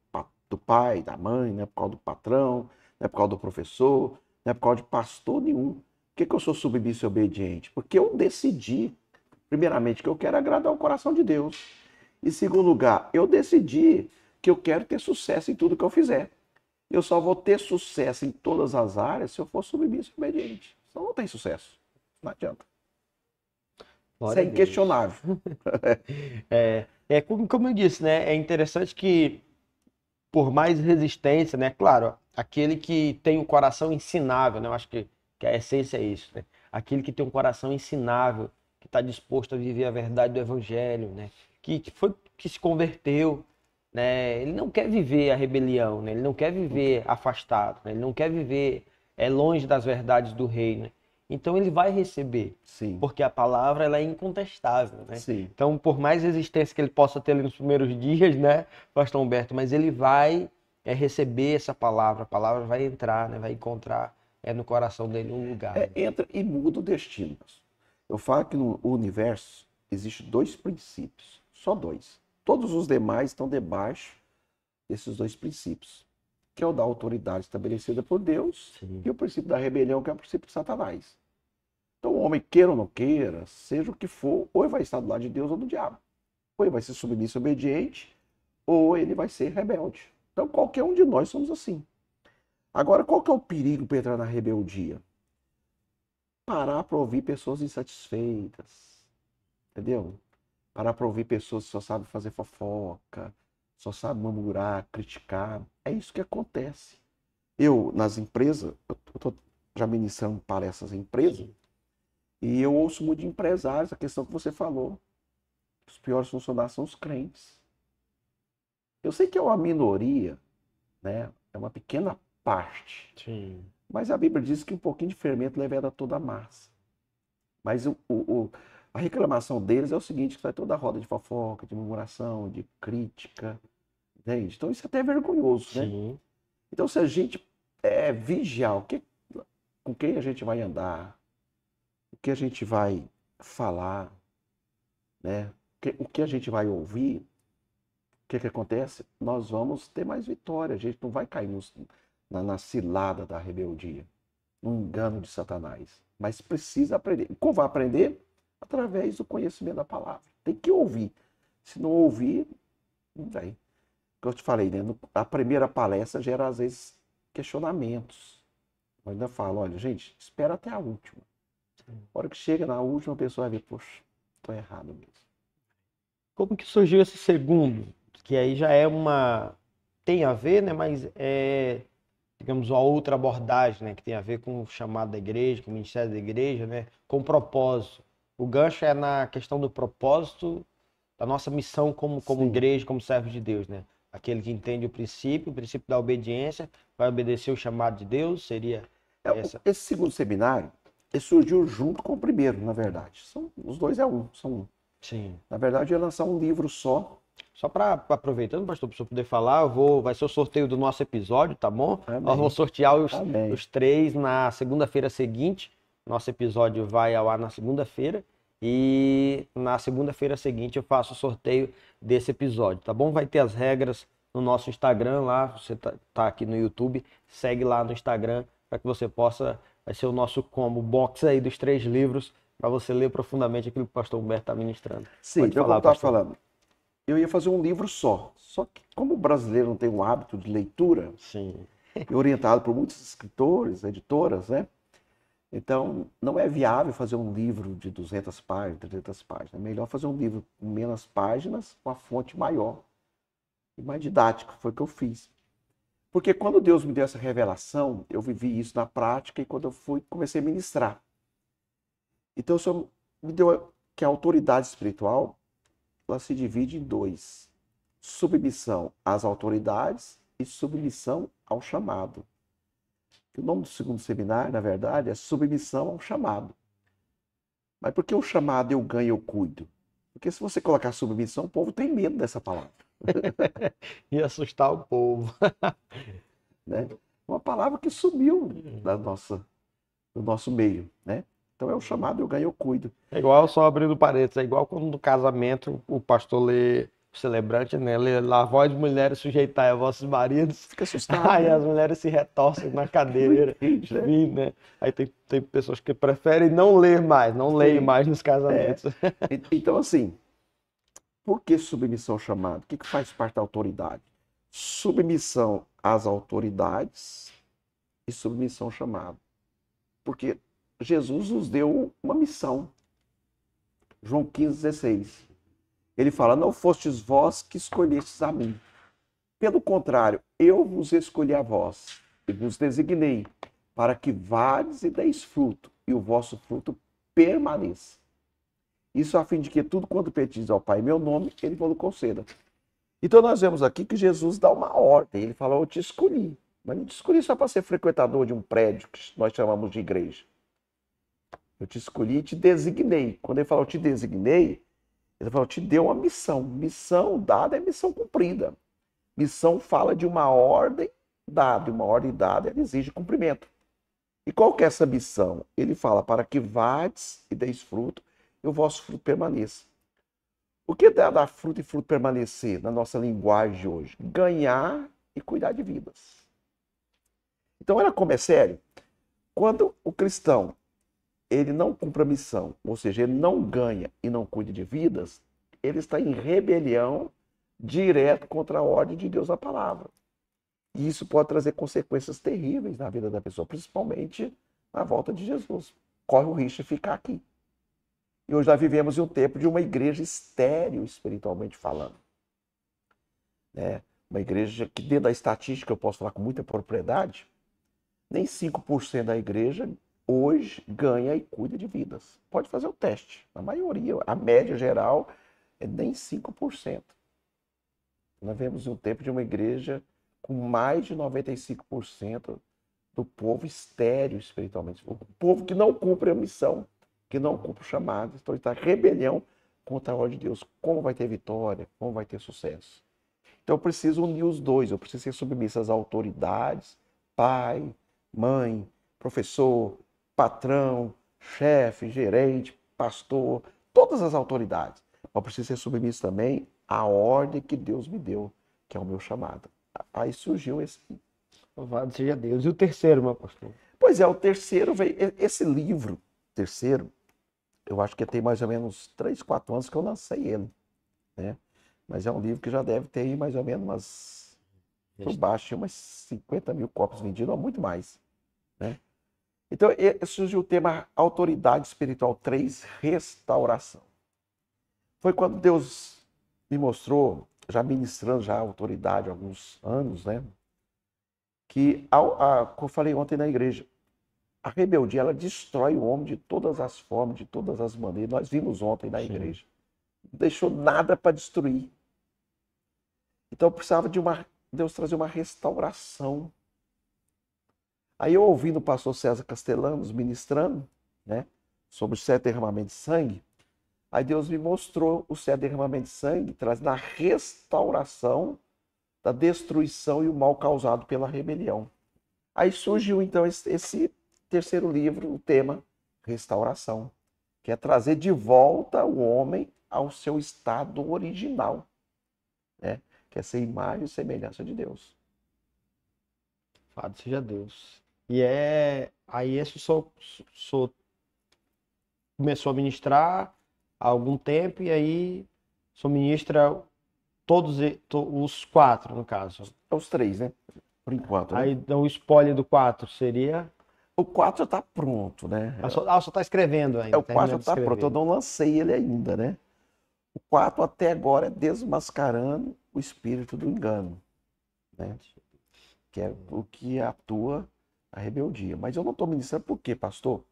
do pai, da mãe, não é por causa do patrão, não é por causa do professor, não é por causa de pastor nenhum. Por que eu sou submisso e obediente? Porque eu decidi, primeiramente, que eu quero agradar o coração de Deus. Em segundo lugar, eu decidi que eu quero ter sucesso em tudo que eu fizer. Eu só vou ter sucesso em todas as áreas se eu for submisso e obediente. Senão não tem sucesso. Não adianta. Isso é inquestionável. Como eu disse, né? É interessante que, por mais resistência, né? Claro, aquele que tem o coração ensinável, né? Eu acho que a essência é isso, né? Aquele que tem um coração ensinável, que está disposto a viver a verdade do evangelho, né? Que se converteu, né? Ele não quer viver a rebelião, né? Ele não quer viver afastado, né? Ele não quer viver longe das verdades do reino, né? Então ele vai receber, Sim. porque a palavra ela é incontestável, né? Sim. Então, por mais resistência que ele possa ter ali nos primeiros dias, né, pastor Humberto, mas ele vai receber essa palavra, a palavra vai entrar, né, vai encontrar no coração dele um lugar. Entra e muda o destino. Eu falo que no universo, existem dois princípios, só dois. Todos os demais estão debaixo desses dois princípios, que é o da autoridade estabelecida por Deus Sim. e o princípio da rebelião, que é o princípio de Satanás. Então o homem, queira ou não queira, seja o que for, ou ele vai estar do lado de Deus ou do diabo. Ou ele vai ser submisso e obediente, ou ele vai ser rebelde. Então qualquer um de nós somos assim. Agora, qual que é o perigo para entrar na rebeldia? Parar para ouvir pessoas insatisfeitas, entendeu? Parar para ouvir pessoas que só sabem fazer fofoca, só sabem murmurar, criticar. É isso que acontece. Eu, nas empresas, eu estou já ministrando palestras em empresas, e eu ouço muito de empresários, a questão que você falou. Os piores funcionários são os crentes. Eu sei que é uma minoria, né? É uma pequena parte. Sim. Mas a Bíblia diz que um pouquinho de fermento leveda toda a massa. Mas a reclamação deles é o seguinte, que vai toda a roda de fofoca, de murmuração, de crítica, entende? Então isso até é vergonhoso, né? Sim. Então se a gente vigiar com quem a gente vai andar, o que a gente vai falar, né? O que a gente vai ouvir, o que acontece? Nós vamos ter mais vitória, a gente não vai cair na cilada da rebeldia, no engano de Satanás. Mas precisa aprender. Como vai aprender? Através do conhecimento da palavra. Tem que ouvir. Se não ouvir, não vai. Como eu te falei, né? A primeira palestra gera, às vezes, questionamentos. Eu ainda falo, olha, gente, espera até a última. A hora que chega na última, a pessoa vai ver, poxa, estou errado mesmo. Como que surgiu esse segundo? Que aí já é tem a ver, né? Mas é, digamos, uma outra abordagem, né? Que tem a ver com o chamado da igreja, com o ministério da igreja, né? Com o propósito. O gancho é na questão do propósito da nossa missão como igreja, como servos de Deus, né? Aquele que entende o princípio da obediência, vai obedecer o chamado de Deus, seria essa. Esse segundo seminário, ele surgiu junto com o primeiro, na verdade. Os dois são um. Sim. Na verdade, eu ia lançar um livro só. Só para aproveitando, pastor, para o senhor poder falar, vai ser o sorteio do nosso episódio, tá bom? Amém. Nós vamos sortear Amém. os 3 na segunda-feira seguinte. Nosso episódio vai ao ar na segunda-feira. E na segunda-feira seguinte eu faço o sorteio desse episódio, tá bom? Vai ter as regras no nosso Instagram lá. Você tá aqui no YouTube, segue lá no Instagram para que você possa. Vai ser o nosso combo box aí dos 3 livros para você ler profundamente aquilo que o pastor Humberto está ministrando. Sim, Pode então falar, como eu estava pastor. falando, eu ia fazer um livro só. Só que como o brasileiro não tem o hábito de leitura, Sim. e orientado por muitos escritores, editoras, né? Então, não é viável fazer um livro de 200 páginas, 300 páginas. É melhor fazer um livro com menos páginas, com a fonte maior e mais didático. Foi o que eu fiz. Porque quando Deus me deu essa revelação, eu vivi isso na prática e quando eu comecei a ministrar. Então, o Senhor me deu que a autoridade espiritual, ela se divide em 2. Submissão às autoridades e submissão ao chamado. O nome do segundo seminário, na verdade, é submissão ao chamado. Mas por que o chamado eu ganho, eu cuido? Porque se você colocar submissão, o povo tem medo dessa palavra. E assustar o povo. Né? Uma palavra que sumiu do nosso meio. Né? Então é o chamado eu ganho, eu cuido. É igual, só abrindo parênteses, é igual quando no casamento o pastor lê, o celebrante, né? Lê lá, vós mulheres sujeitai a vossos maridos. Fica assustado. Aí né? as mulheres se retorcem na cadeira. Entende, né? Enfim, né? Aí tem pessoas que preferem não ler mais, não leem mais nos casamentos. Então, assim, por que submissão ao chamado? O que faz parte da autoridade? Submissão às autoridades e submissão ao chamado. Porque Jesus nos deu uma missão. João 15,16. Ele fala, não fostes vós que escolhestes a mim. Pelo contrário, eu vos escolhi a vós e vos designei para que vades e deis fruto, e o vosso fruto permaneça. Isso a fim de que tudo quanto pedis ao Pai em meu nome, ele vos conceda. Então nós vemos aqui que Jesus dá uma ordem. Ele fala, eu te escolhi. Mas não te escolhi só para ser frequentador de um prédio que nós chamamos de igreja. Eu te escolhi e te designei. Quando ele fala, eu te designei, ele fala, eu te dei uma missão. Missão dada é missão cumprida. Missão fala de uma ordem dada. E uma ordem dada, ela exige cumprimento. E qual que é essa missão? Ele fala, para que vades e deis fruto, e o vosso fruto permaneça. O que dá dar fruto e fruto permanecer na nossa linguagem de hoje? Ganhar e cuidar de vidas. Então, olha como é sério. Quando o cristão ele não cumpre a missão, ou seja, ele não ganha e não cuida de vidas, ele está em rebelião direto contra a ordem de Deus na palavra. E isso pode trazer consequências terríveis na vida da pessoa, principalmente na volta de Jesus. Corre o risco de ficar aqui. E hoje nós vivemos em um tempo de uma igreja estéril, espiritualmente falando. Né? Uma igreja que, dentro da estatística, eu posso falar com muita propriedade, nem 5% da igreja hoje ganha e cuida de vidas. Pode fazer o teste. A maioria, a média geral, é nem 5%. Nós vemos um tempo de uma igreja com mais de 95% do povo estéril espiritualmente. O povo que não cumpre a missão, que não cumpre o chamado, então está em rebelião contra a ordem de Deus. Como vai ter vitória? Como vai ter sucesso? Então eu preciso unir os dois. Eu preciso ser submisso às autoridades, pai, mãe, professor, patrão, chefe, gerente, pastor, todas as autoridades. Eu preciso ser submisso também à ordem que Deus me deu, que é o meu chamado. Aí surgiu esse. Louvado seja Deus. E o terceiro, meu pastor? Pois é, o terceiro veio. Esse livro, terceiro, eu acho que tem mais ou menos 3, 4 anos que eu lancei ele. Né? Mas é um livro que já deve ter aí mais ou menos por baixo, umas 50 mil cópias vendidas, ou muito mais. Né? Então, surgiu o tema Autoridade Espiritual 3, Restauração. Foi quando Deus me mostrou, já ministrando já a autoridade há alguns anos, né? Que, como eu falei ontem na igreja, a rebeldia, ela destrói o homem de todas as formas, de todas as maneiras. Nós vimos ontem na igreja. Não deixou nada para destruir. Então, precisava de Deus trazer uma restauração. Aí eu ouvindo o pastor César Castellanos ministrando, né, sobre o 7 derramamento de sangue, aí Deus me mostrou o 7 derramamento de sangue, trazendo a restauração da destruição e o mal causado pela rebelião. Aí surgiu então esse terceiro livro, o tema restauração, que é trazer de volta o homem ao seu estado original, né, que é ser imagem e semelhança de Deus. Louvado seja Deus. E aí esse começou a ministrar há algum tempo e aí só ministra todos os 4, no caso. Os 3, né? Por enquanto, né? Aí então, o spoiler do 4 seria... O 4 já está pronto, né? só está escrevendo ainda. O 4 já está pronto, eu não lancei ele ainda, né? O 4 até agora é desmascarando o espírito do engano, né? Que é o que atua a rebeldia. Mas eu não estou ministrando por quê, pastor?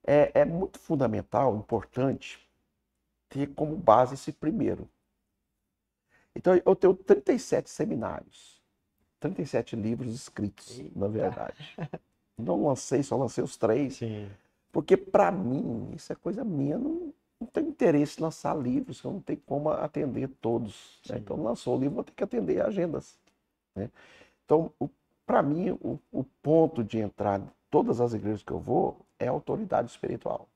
É muito fundamental, importante, ter como base esse primeiro. Então, eu tenho 37 seminários, 37 livros escritos, na verdade. Não lancei, só lancei os 3. Sim. Porque, para mim, isso é coisa minha, não tenho interesse em lançar livros, eu não tenho como atender todos. Né? Então, lançou o livro, vou ter que atender agendas. Né? Então, para mim, o ponto de entrar em todas as igrejas que eu vou é a autoridade espiritual.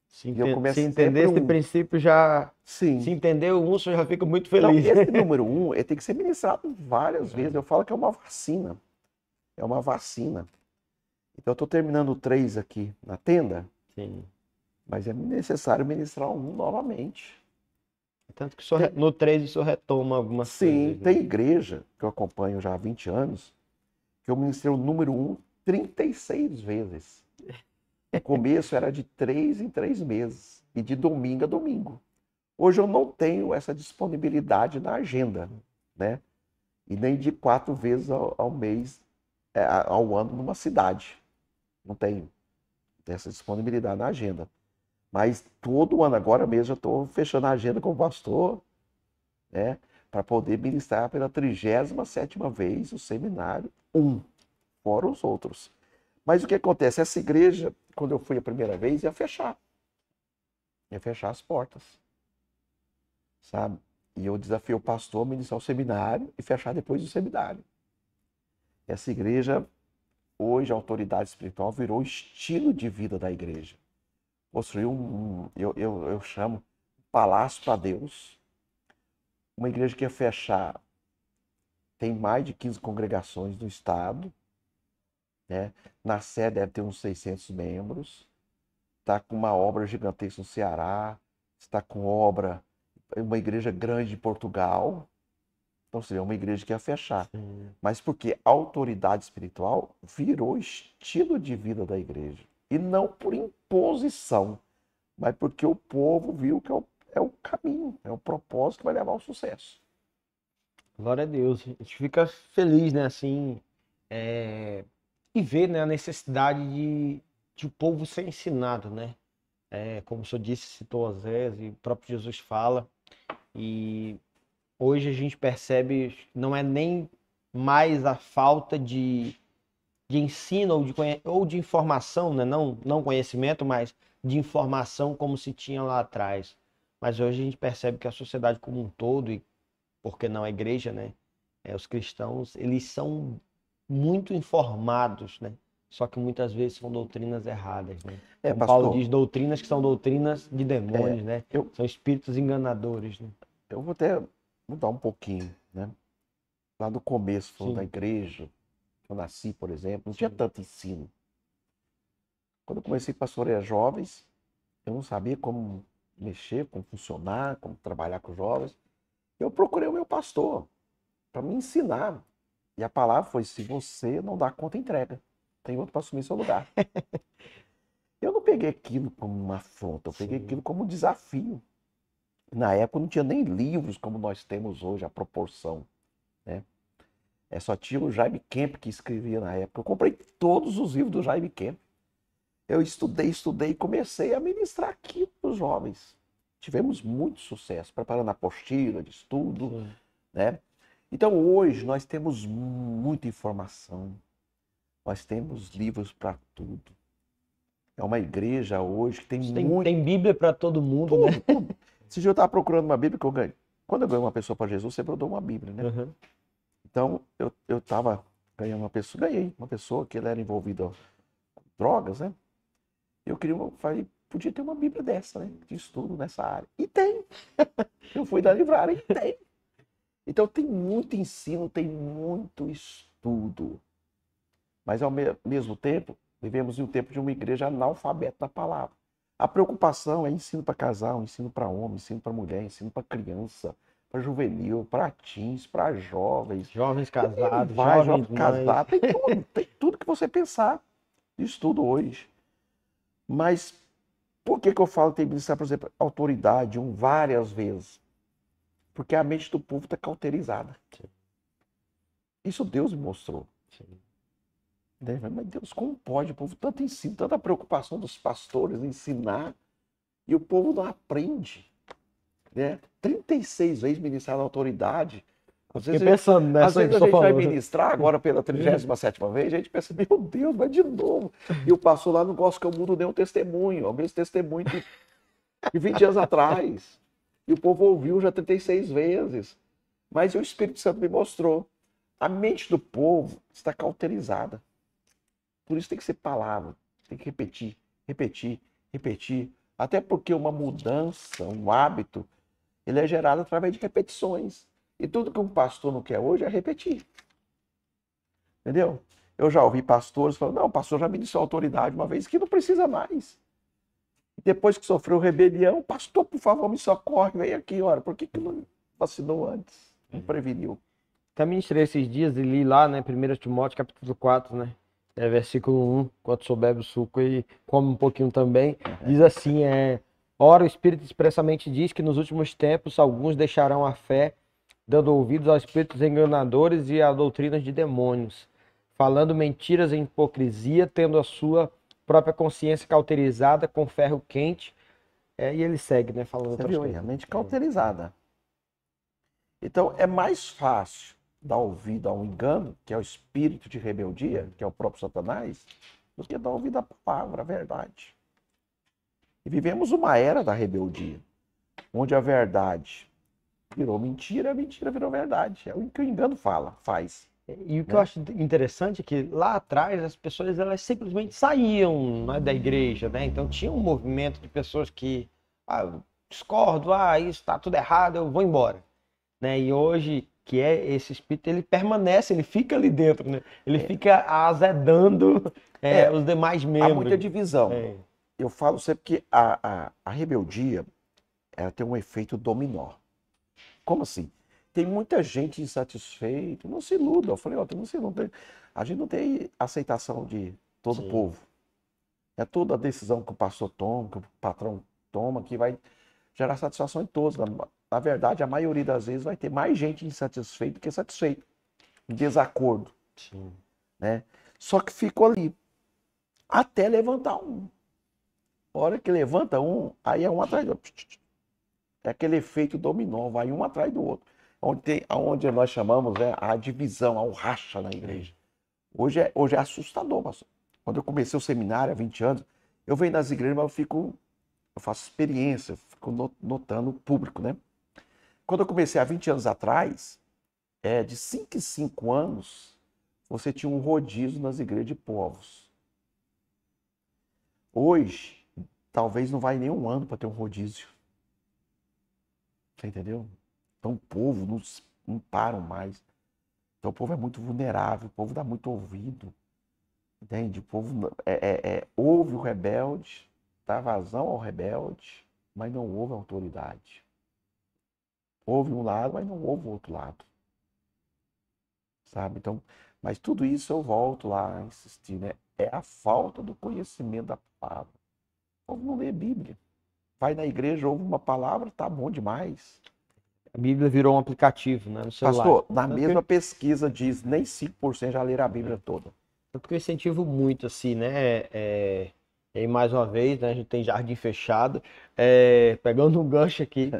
Se entender esse princípio já... Sim. Se entender o 1, você já fica muito feliz. Não, esse número 1 ele tem que ser ministrado várias vezes. Eu falo que é uma vacina. É uma vacina. Então, eu estou terminando o 3 aqui na tenda. Sim. Mas é necessário ministrar o 1 novamente. Tanto que no 3 o senhor retoma algumas coisas. Sim, tem igreja que eu acompanho já há 20 anos, que eu ministrei o número 1 36 vezes. No começo era de 3 em 3 meses, e de domingo a domingo. Hoje eu não tenho essa disponibilidade na agenda, né? E nem de 4 vezes ao mês, ao ano numa cidade. Não tenho essa disponibilidade na agenda. Mas todo ano, agora mesmo, eu estou fechando a agenda com o pastor, né, para poder ministrar pela 37ª vez o seminário 1, fora os outros. Mas o que acontece? Essa igreja, quando eu fui a primeira vez, ia fechar. Ia fechar as portas. Sabe? E eu desafiei o pastor a ministrar o seminário e fechar depois do seminário. Essa igreja, hoje, a autoridade espiritual virou o estilo de vida da igreja. Construiu eu chamo palácio para Deus. Uma igreja que ia fechar, tem mais de 15 congregações no estado, né? Na sede deve ter uns 600 membros. Está com uma obra gigantesca no Ceará, está com obra, uma igreja grande em Portugal. Então seria uma igreja que ia fechar. Sim. Mas porque a autoridade espiritual virou estilo de vida da igreja. E não por imposição, mas porque o povo viu que é o caminho, é o propósito que vai levar ao sucesso. Glória a Deus. A gente fica feliz, né, assim, e ver, né, a necessidade de o povo ser ensinado, né? Como o senhor disse, citou Osés e o próprio Jesus fala. E hoje a gente percebe, não é nem mais a falta de ensino ou de informação, né? Não conhecimento, mas de informação como se tinha lá atrás. Mas hoje a gente percebe que a sociedade como um todo, e porque não a igreja, né? Os cristãos, eles são muito informados, né? Só que muitas vezes são doutrinas erradas, né? Como Paulo Pastor, diz, doutrinas que são doutrinas de demônios, né? São espíritos enganadores, né? eu vou até mudar um pouquinho, né? Lá no começo, falando Sim. da igreja, eu nasci, por exemplo, não tinha tanto ensino. Quando eu comecei a pastorear jovens, eu não sabia como mexer, como funcionar, como trabalhar com jovens. Eu procurei o meu pastor para me ensinar. E a palavra foi: se você não dá conta, entrega. Tem outro para assumir seu lugar. Eu não peguei aquilo como uma afronta, eu peguei aquilo como um desafio. Na época não tinha nem livros como nós temos hoje, a proporção, né? Só tinha o Jaime Kemp que escrevia na época. Eu comprei todos os livros do Jaime Kemp. Eu estudei e comecei a ministrar aqui para os jovens. Tivemos muito sucesso, preparando a apostila de estudo, né? Então hoje nós temos muita informação, nós temos livros para tudo. É uma igreja hoje que Tem Bíblia para todo mundo, tudo, né? tudo. Esse dia eu estava procurando uma Bíblia que eu ganhei. Quando eu ganho uma pessoa para Jesus, sempre eu dou uma Bíblia, né? Uhum. Então eu estava ganhando ganhei uma pessoa que ela era envolvida com drogas, né? Eu falei, podia ter uma Bíblia dessa, né? De estudo nessa área. E tem. Eu fui da livraria e tem. Então tem muito ensino, tem muito estudo. Mas ao mesmo tempo, vivemos em um tempo de uma igreja analfabeta da palavra. A preocupação é ensino para casal, ensino para homem, ensino para mulher, ensino para criança, para juvenil, para teens, para jovens. Jovens casados, jovens casados, tem tudo que você pensar de estudo hoje. Mas por que eu falo que tem que ministrar, por exemplo, autoridade várias vezes? Porque a mente do povo está cauterizada. Sim. Isso Deus me mostrou. Sim. Mas Deus, como pode? O povo tanto ensina, tanta preocupação dos pastores em ensinar, e o povo não aprende. Né? 36 vezes ministrar na autoridade. Às vezes, pensando nessa a gente vai ministrar agora pela 37ª vez, a gente pensa, meu Deus, mas de novo. E o pastor lá não gosta que eu mudo nenhum testemunho, é o mesmo testemunho de 20 anos atrás. E o povo ouviu já 36 vezes. Mas o Espírito Santo me mostrou. A mente do povo está cauterizada. Por isso tem que ser palavra. Tem que repetir, repetir, repetir. Até porque uma mudança, um hábito, ele é gerado através de repetições. E tudo que um pastor não quer hoje é repetir. Entendeu? Eu já ouvi pastores falando, não, o pastor já ministrou autoridade uma vez que não precisa mais. Depois que sofreu rebelião, pastor, por favor, me socorre, vem aqui, olha, por que não vacinou antes? Não preveniu. Até ministrei esses dias e li lá, né, 1 Timóteo, capítulo 4, né, versículo 1, quando sou bebe o suco e come um pouquinho também, diz assim, ora o Espírito expressamente diz que nos últimos tempos alguns deixarão a fé, dando ouvidos aos espíritos enganadores e a doutrinas de demônios, falando mentiras e hipocrisia, tendo a sua própria consciência cauterizada com ferro quente, e ele segue, né, falando Você outras viu aí, coisas. a mente cauterizada. Então, é mais fácil dar ouvido a um engano, que é o espírito de rebeldia, que é o próprio Satanás, do que dar ouvido à palavra, à verdade. E vivemos uma era da rebeldia, onde a verdade virou mentira, a mentira virou verdade. É o que o engano faz. E o que eu acho interessante é que lá atrás as pessoas elas simplesmente saíam, né, da igreja, né? Então tinha um movimento de pessoas que discordo, isso está tudo errado, eu vou embora. Né? E hoje, que é esse espírito, ele permanece, ele fica ali dentro, né? Ele fica azedando os demais Há membros. muita divisão. É. Eu falo sempre que a rebeldia, ela tem um efeito dominó. Como assim? Tem muita gente insatisfeita, não se iluda. Eu falei, a gente não tem aceitação de todo o povo. É toda a decisão que o pastor toma, que o patrão toma, que vai gerar satisfação em todos. Na verdade, a maioria das vezes vai ter mais gente insatisfeita do que satisfeita. Em desacordo. Sim. Né? Só que ficou ali. Até levantar um. A hora que levanta um, aí é um atrás do outro. É aquele efeito dominó, vai um atrás do outro. Onde nós chamamos a divisão, o racha na igreja. Hoje é assustador, pastor. Quando eu comecei o seminário há 20 anos, eu venho nas igrejas, mas eu faço experiência, fico notando o público, né? Quando eu comecei há 20 anos atrás, de 5 em 5 anos, você tinha um rodízio nas igrejas de povos. Hoje, talvez não vai nem um ano para ter um rodízio. Você entendeu? Então o povo não param mais. Então o povo é muito vulnerável, o povo dá muito ouvido. Entende? O povo ouve o rebelde, dá vazão ao rebelde, mas não ouve a autoridade. Ouve um lado, mas não ouve o outro lado. Sabe? Então, mas tudo isso eu volto lá a insistir, né? É a falta do conhecimento da palavra. O povo não lê Bíblia. Vai na igreja, ouve uma palavra, tá bom demais. A Bíblia virou um aplicativo, né, no celular. Pastor, na mesma pesquisa diz nem 5% já leram a Bíblia toda. Tanto que eu incentivo muito, assim, né? E mais uma vez, né? A gente tem jardim fechado. Pegando um gancho aqui,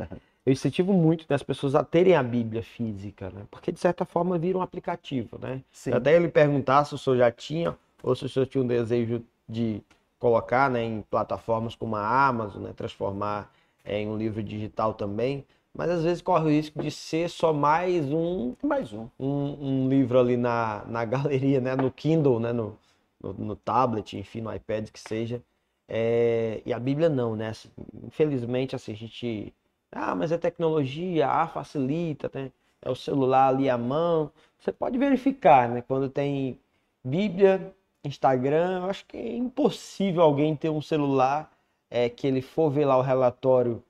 eu incentivo muito, né, as pessoas a terem a Bíblia física, né? Porque de certa forma vira um aplicativo, né? Sim. Até ele perguntar se o senhor já tinha, ou se o senhor tinha um desejo de colocar, né, em plataformas como a Amazon, né? Transformar em um livro digital também. Mas às vezes corre o risco de ser só mais um livro ali na galeria, né? No Kindle, né? No tablet, enfim, no iPad, que seja. E a Bíblia não, né? Assim, infelizmente, assim, a gente... mas é tecnologia, facilita, né? É o celular ali à mão. Você pode verificar, né? Quando tem Bíblia, Instagram, eu acho que é impossível alguém ter um celular que ele for ver lá o relatório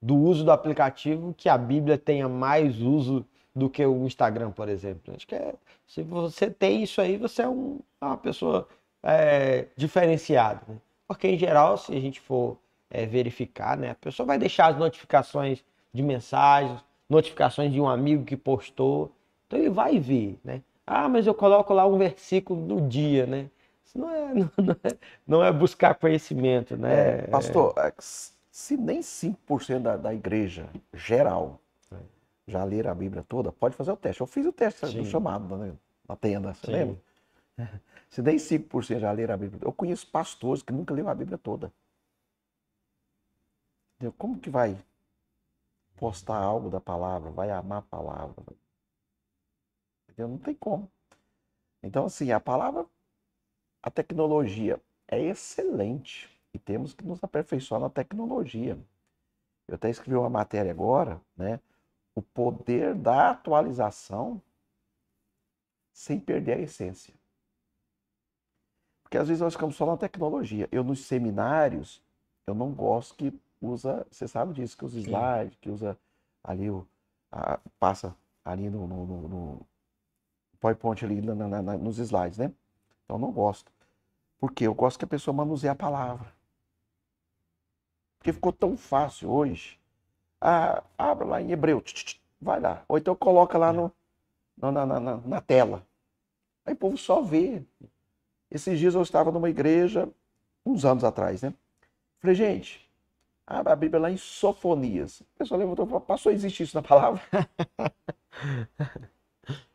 do uso do aplicativo, que a Bíblia tenha mais uso do que o Instagram, por exemplo. Acho que se você tem isso aí, você é uma pessoa diferenciada. Né? Porque, em geral, se a gente for verificar, né, a pessoa vai deixar as notificações de mensagens, notificações de um amigo que postou. Então, ele vai ver, né? Mas eu coloco lá um versículo do dia, né? Isso não é buscar conhecimento, né? Pastor, se nem 5% da igreja geral já leram a Bíblia toda, pode fazer o teste. Eu fiz o teste do chamado, né, na tenda, você lembra? Se nem 5% já leram a Bíblia toda. Eu conheço pastores que nunca leram a Bíblia toda. Entendeu? Como que vai postar algo da palavra, vai amar a palavra? Entendeu? Não tem como. Então, assim, a tecnologia é excelente e temos que nos aperfeiçoar na tecnologia. Eu até escrevi uma matéria agora, né? O poder da atualização sem perder a essência. Porque às vezes nós ficamos só na tecnologia. Eu nos seminários, eu não gosto que usa, você sabe disso, que usa slide, que usa ali, passa ali no PowerPoint ali nos slides, né? Então eu não gosto. Porque eu gosto que a pessoa manuseie a palavra. Porque ficou tão fácil hoje. Abra lá em Hebreu, vai lá. Ou então coloca lá na tela. Aí o povo só vê. Esses dias eu estava numa igreja, uns anos atrás, né? Falei, gente, abre a Bíblia lá em Sofonias. O pessoal levantou e falou, passou a existir isso na palavra?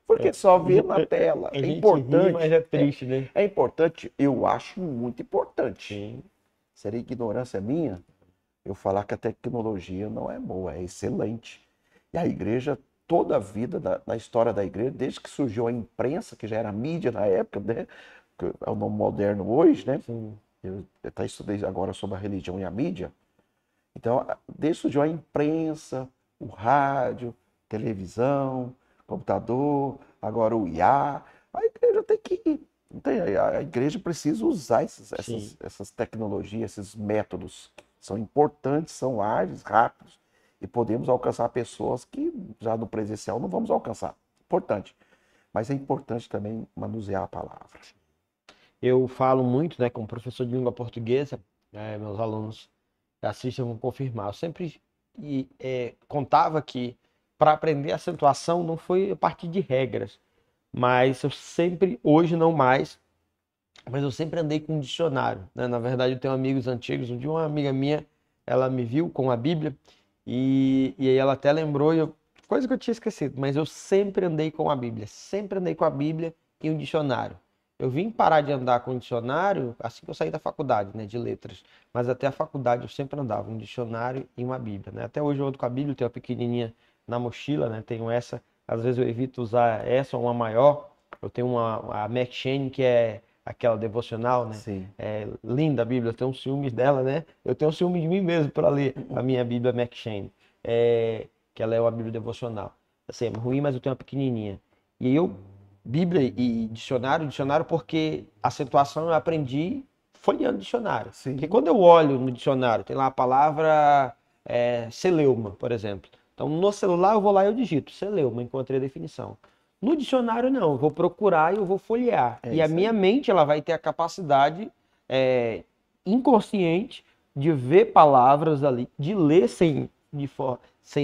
Porque só vê na tela. É importante. Ri, mas é triste, né? É importante, eu acho muito importante. Sim. Seria ignorância minha eu falar que a tecnologia não é boa, é excelente. E a igreja, toda a vida da história da igreja, desde que surgiu a imprensa, que já era mídia na época, né? Que é o nome moderno hoje, né? Sim. Eu até estudei agora sobre a religião e a mídia. Então, desde surgiu a imprensa, o rádio, televisão, computador, agora o IA. A igreja tem que. A igreja precisa usar Sim. essas tecnologias, esses métodos. São importantes, são ágeis, rápidos, e podemos alcançar pessoas que já no presencial não vamos alcançar. Importante. Mas é importante também manusear a palavra. Eu falo muito, né, como professor de língua portuguesa, meus alunos assistem vão confirmar. Eu sempre contava que para aprender acentuação não foi a partir de regras, mas eu sempre, hoje não mais, mas eu sempre andei com um dicionário, né? Na verdade, eu tenho amigos antigos. Um dia uma amiga minha, ela me viu com a Bíblia e aí ela até lembrou, coisa que eu tinha esquecido, mas eu sempre andei com a Bíblia, sempre andei com a Bíblia e um dicionário. Eu vim parar de andar com o dicionário assim que eu saí da faculdade, né, de letras. Mas até a faculdade eu sempre andava um dicionário e uma Bíblia, né? Até hoje eu ando com a Bíblia, tenho a pequenininha na mochila, né? Tenho essa, às vezes eu evito usar essa ou uma maior. Eu tenho a McShane, que é aquela devocional, né? Sim. É linda a Bíblia, eu tenho ciúmes dela, né? Eu tenho ciúmes de mim mesmo para ler a minha Bíblia McShane, que ela é uma Bíblia devocional. Assim, é ruim, mas eu tenho uma pequenininha. E eu, Bíblia e dicionário porque acentuação eu aprendi folheando dicionário. Sim. Porque quando eu olho no dicionário, tem lá a palavra celeuma, por exemplo. Então no celular eu vou lá e eu digito celeuma, encontrei a definição. No dicionário, não, eu vou procurar e eu vou folhear. É E a isso aí. minha mente ela vai ter a capacidade inconsciente de ver palavras ali, de ler sem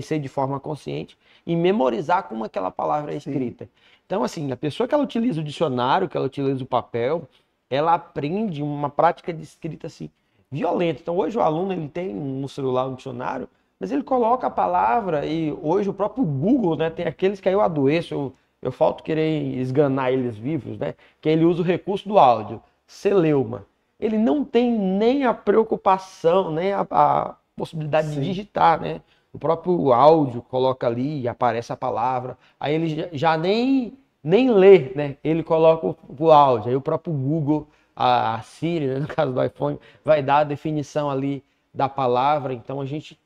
ser de forma consciente e memorizar como aquela palavra é Sim. escrita. Então, assim, a pessoa que ela utiliza o dicionário, que ela utiliza o papel, ela aprende uma prática de escrita assim, violenta. Então, hoje o aluno ele tem no celular um dicionário, mas ele coloca a palavra e hoje o próprio Google, né, tem aqueles que aí eu adoeço, eu falto querer esganar eles vivos, né? Que ele usa o recurso do áudio, celeuma. Ele não tem nem a preocupação, nem a possibilidade de Sim. digitar, né? O próprio áudio coloca ali e aparece a palavra. Aí ele já nem lê, né? Ele coloca o áudio. Aí o próprio Google, a Siri, né, no caso do iPhone, vai dar a definição ali da palavra. Então a gente,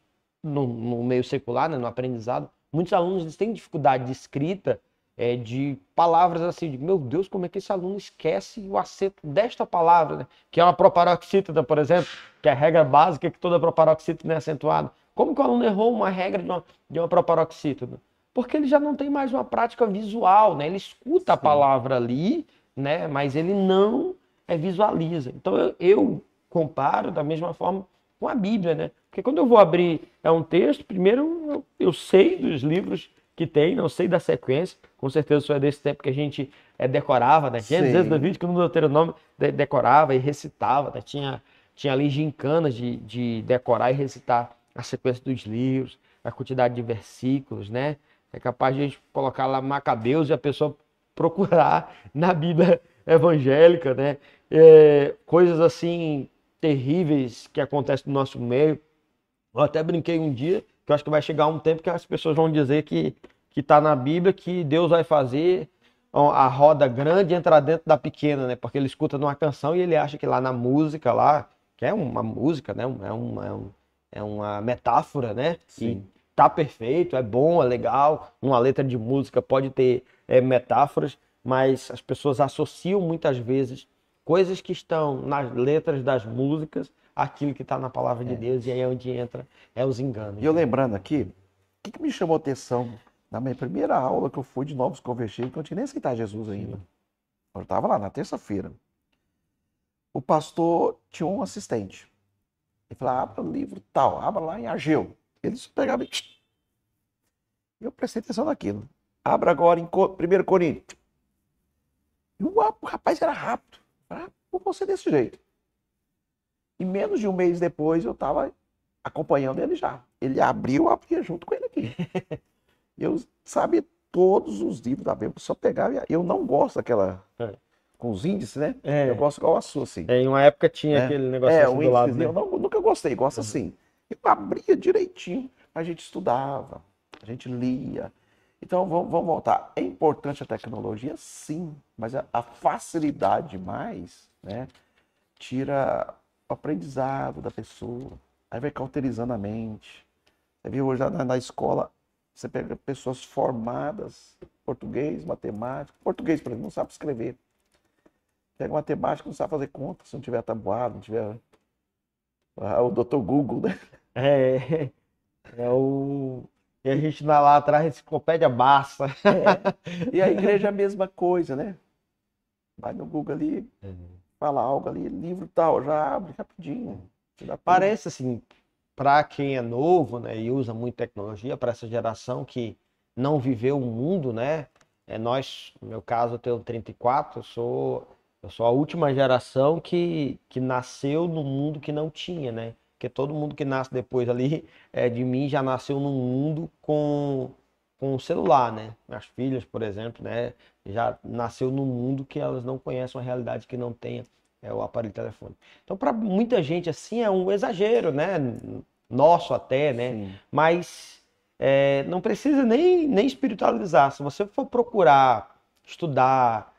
no meio secular, né, no aprendizado, muitos alunos eles têm dificuldade de escrita, de palavras assim, de, meu Deus, como é que esse aluno esquece o acento desta palavra, né? Que é uma proparoxítona, por exemplo, que é a regra básica que toda proparoxítona é acentuada. Como que o aluno errou uma regra de uma proparoxítona? Porque ele já não tem mais uma prática visual, né? Ele escuta a Sim. palavra ali, né? Mas ele não visualiza. Então eu comparo da mesma forma com a Bíblia, né? Porque quando eu vou abrir um texto, primeiro eu sei dos livros que tem, não sei da sequência. Com certeza isso é desse tempo que a gente decorava, né? Gênesis, Sim. Levítico, no Deuteronômio, decorava e recitava, né? Tinha ali gincanas de decorar e recitar a sequência dos livros, a quantidade de versículos, né? É capaz de a gente colocar lá Macabeus e a pessoa procurar na Bíblia evangélica, né? Coisas assim terríveis que acontecem no nosso meio. Eu até brinquei um dia que eu acho que vai chegar um tempo que as pessoas vão dizer que está na Bíblia que Deus vai fazer a roda grande entrar dentro da pequena, né? Porque ele escuta numa canção e ele acha que lá na música, lá, que é uma música, né? É uma metáfora, né? Sim. E tá perfeito, é bom, é legal. Uma letra de música pode ter metáforas, mas as pessoas associam muitas vezes coisas que estão nas letras das músicas àquilo que está na palavra de Deus, e aí é onde entra os enganos. E eu lembrando aqui, o que me chamou a atenção na minha primeira aula que eu fui de novos convertidos, que eu não tinha nem aceitado Jesus ainda. Sim. Eu estava lá na terça-feira. O pastor tinha um assistente. Ele falava, abra o livro tal, abra lá em Ageu. Eles pegavam e... Eu prestei atenção naquilo. Abra agora em 1 Coríntios. E o rapaz era rápido. Por você desse jeito. E menos de um mês depois eu estava acompanhando ele já. Ele abriu, eu abria junto com ele aqui. Eu sabia todos os livros da Bíblia, só pegava. Eu não gosto daquela. Com os índices, né? Eu gosto igual a sua, assim. Em uma época tinha aquele negócio assim o do lado, índicezinho, né? eu nunca gostei, gosto assim. Eu abria direitinho, a gente estudava, a gente lia. Então vamos voltar. É importante a tecnologia, sim, mas a facilidade mais, né, tira o aprendizado da pessoa. Aí vai cauterizando a mente. Você viu hoje na escola, você pega pessoas formadas, português, matemática. Português, por exemplo, não sabe escrever. Pega matemática, não sabe fazer conta, se não tiver tabuado, não tiver o Dr. Google, né? É, é o. E a gente vai lá atrás, enciclopédia Barça. E a igreja é a mesma coisa, né? Vai no Google ali, fala algo ali, livro tal, já abre rapidinho. Parece assim, para quem é novo, né, e usa muito tecnologia, para essa geração que não viveu o mundo, né? Nós, no meu caso, eu tenho 34, eu sou a última geração que nasceu num mundo que não tinha, né? Porque todo mundo que nasce depois ali de mim já nasceu num mundo com o celular, né? Minhas filhas, por exemplo, né? Já nasceu num mundo que elas não conhecem uma realidade que não tenha o aparelho de telefone. Então, para muita gente, assim, é um exagero, né? Nosso até, né? Sim. Mas não precisa nem espiritualizar. Se você for procurar estudar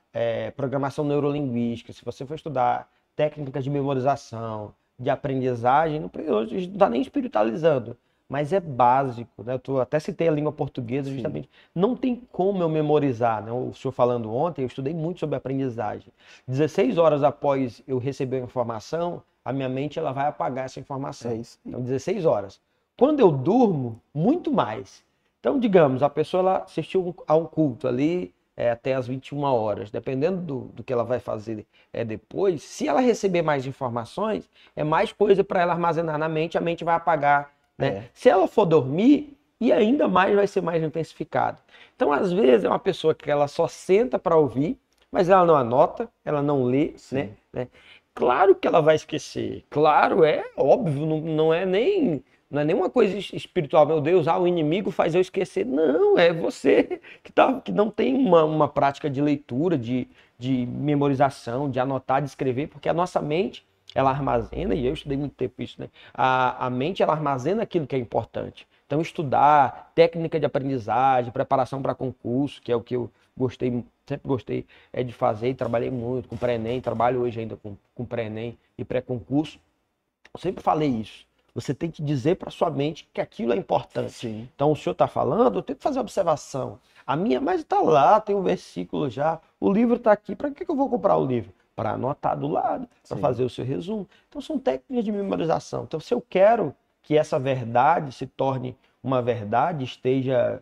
programação neurolinguística, se você for estudar técnicas de memorização, de aprendizagem, não está nem espiritualizando, mas é básico, né? Eu até citei a língua portuguesa justamente. Sim. Não tem como eu memorizar, né? O senhor falando ontem, eu estudei muito sobre aprendizagem. 16 horas após eu receber a informação, a minha mente ela vai apagar essa informação. É isso. Então, 16 horas. Quando eu durmo, muito mais. Então, digamos, a pessoa ela assistiu a um culto ali até as 21 horas, dependendo do que ela vai fazer depois, se ela receber mais informações, é mais coisa para ela armazenar na mente, a mente vai apagar, né? Se ela for dormir, e ainda mais vai ser mais intensificado. Então, às vezes, é uma pessoa que ela só senta para ouvir, mas ela não anota, ela não lê, né? Claro que ela vai esquecer, claro, é óbvio, não é nenhuma coisa espiritual, meu Deus, o inimigo faz eu esquecer. Não, é você que não tem uma prática de leitura, de memorização, de anotar, de escrever, porque a nossa mente, ela armazena, e eu estudei muito tempo isso, né? A mente, ela armazena aquilo que é importante. Então, estudar, técnica de aprendizagem, preparação para concurso, que é o que eu sempre gostei de fazer, e trabalhei muito com pré-ENEM, trabalho hoje ainda com pré-ENEM e pré-concurso. Eu sempre falei isso. Você tem que dizer para sua mente que aquilo é importante. Sim. Então, o senhor está falando, eu tenho que fazer observação. A minha, mas está lá, tem um versículo já, o livro está aqui, para que eu vou comprar o livro? Para anotar do lado, para fazer o seu resumo. Então, são técnicas de memorização. Então, se eu quero que essa verdade se torne uma verdade, esteja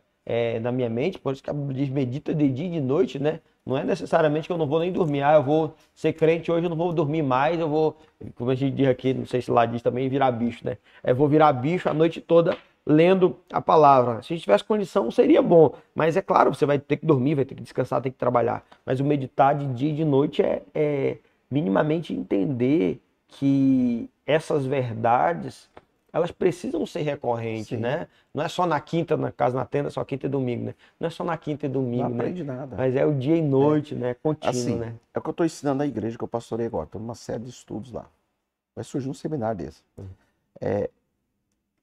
na minha mente, por isso que a Bíblia diz, medita de dia e de noite, né? Não é necessariamente que eu não vou nem dormir. Eu vou ser crente hoje, eu não vou dormir mais, eu vou, como a gente diz aqui, não sei se lá diz também, virar bicho, né? Eu vou virar bicho a noite toda lendo a palavra. Se a gente tivesse condição, seria bom. Mas é claro, você vai ter que dormir, vai ter que descansar, tem que trabalhar. Mas o meditar de dia e de noite é minimamente entender que essas verdades, elas precisam ser recorrentes, Sim. né? Não é só na quinta, na casa na tenda, só quinta e domingo, né? Não é só na quinta e domingo, Não né? aprende nada. Mas é o dia e noite, né? Contínuo, assim, né? É o que eu estou ensinando na igreja que eu pastorei agora. Estou numa série de estudos lá. Vai surgir um seminário desse.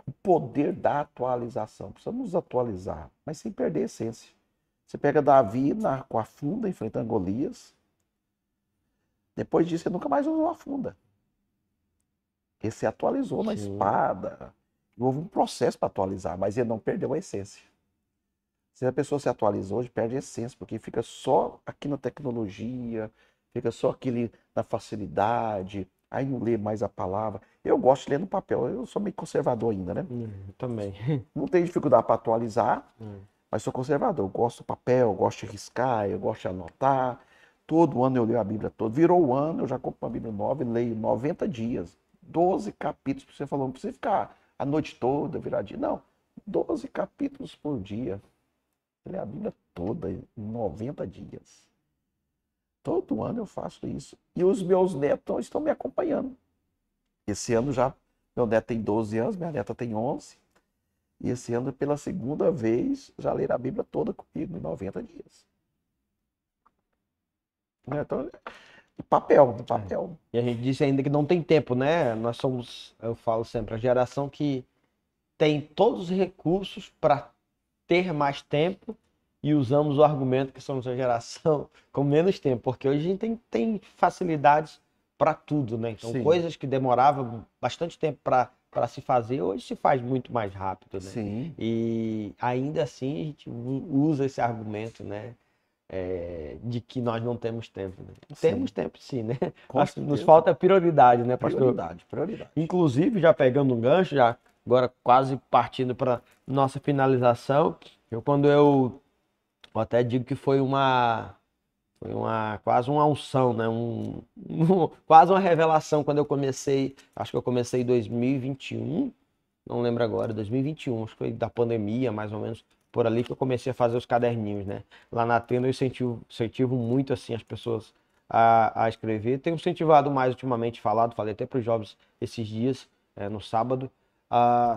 O poder da atualização. Precisamos nos atualizar, mas sem perder a essência. Você pega Davi com a funda enfrentando Golias. Depois disso, ele nunca mais usou a funda. Ele se atualizou na espada. Houve um processo para atualizar, mas ele não perdeu a essência. Se a pessoa se atualizou, hoje perde a essência, porque fica só aqui na tecnologia, fica só aqui na facilidade, aí não lê mais a palavra. Eu gosto de ler no papel, eu sou meio conservador ainda, né? Também. Não tenho dificuldade para atualizar, mas sou conservador. Eu gosto do papel, eu gosto de riscar, eu gosto de anotar. Todo ano eu leio a Bíblia toda. Virou o ano, eu já compro uma Bíblia nova e leio 90 dias. 12 capítulos, você falou, não precisa ficar a noite toda, viradinho. Não, 12 capítulos por dia. Eu leio a Bíblia toda em 90 dias. Todo ano eu faço isso. E os meus netos estão me acompanhando. Esse ano já, meu neto tem 12 anos, minha neta tem 11. E esse ano, pela segunda vez, já leram a Bíblia toda comigo em 90 dias. Então, no papel. E a gente disse ainda que não tem tempo, né? Nós somos, eu falo sempre, a geração que tem todos os recursos para ter mais tempo e usamos o argumento que somos a geração com menos tempo, porque hoje a gente tem facilidades para tudo, né? Então, coisas que demoravam bastante tempo para para se fazer, hoje se faz muito mais rápido, né? Sim. E ainda assim a gente usa esse argumento, né? De que nós não temos tempo, né? Temos Sim. tempo sim, né? Com Acho que nos certeza. falta prioridade, né, pastor? Prioridade, prioridade. Inclusive, já pegando um gancho, já agora quase partindo para nossa finalização, quando eu até digo que foi uma quase uma unção, né? Quase uma revelação quando eu comecei, acho que eu comecei em 2021, não lembro agora, 2021, acho que foi da pandemia, mais ou menos, por ali que eu comecei a fazer os caderninhos, né? Lá na tenda eu incentivo muito, assim, as pessoas a escrever. Tenho incentivado mais ultimamente, falei até para os jovens esses dias, no sábado,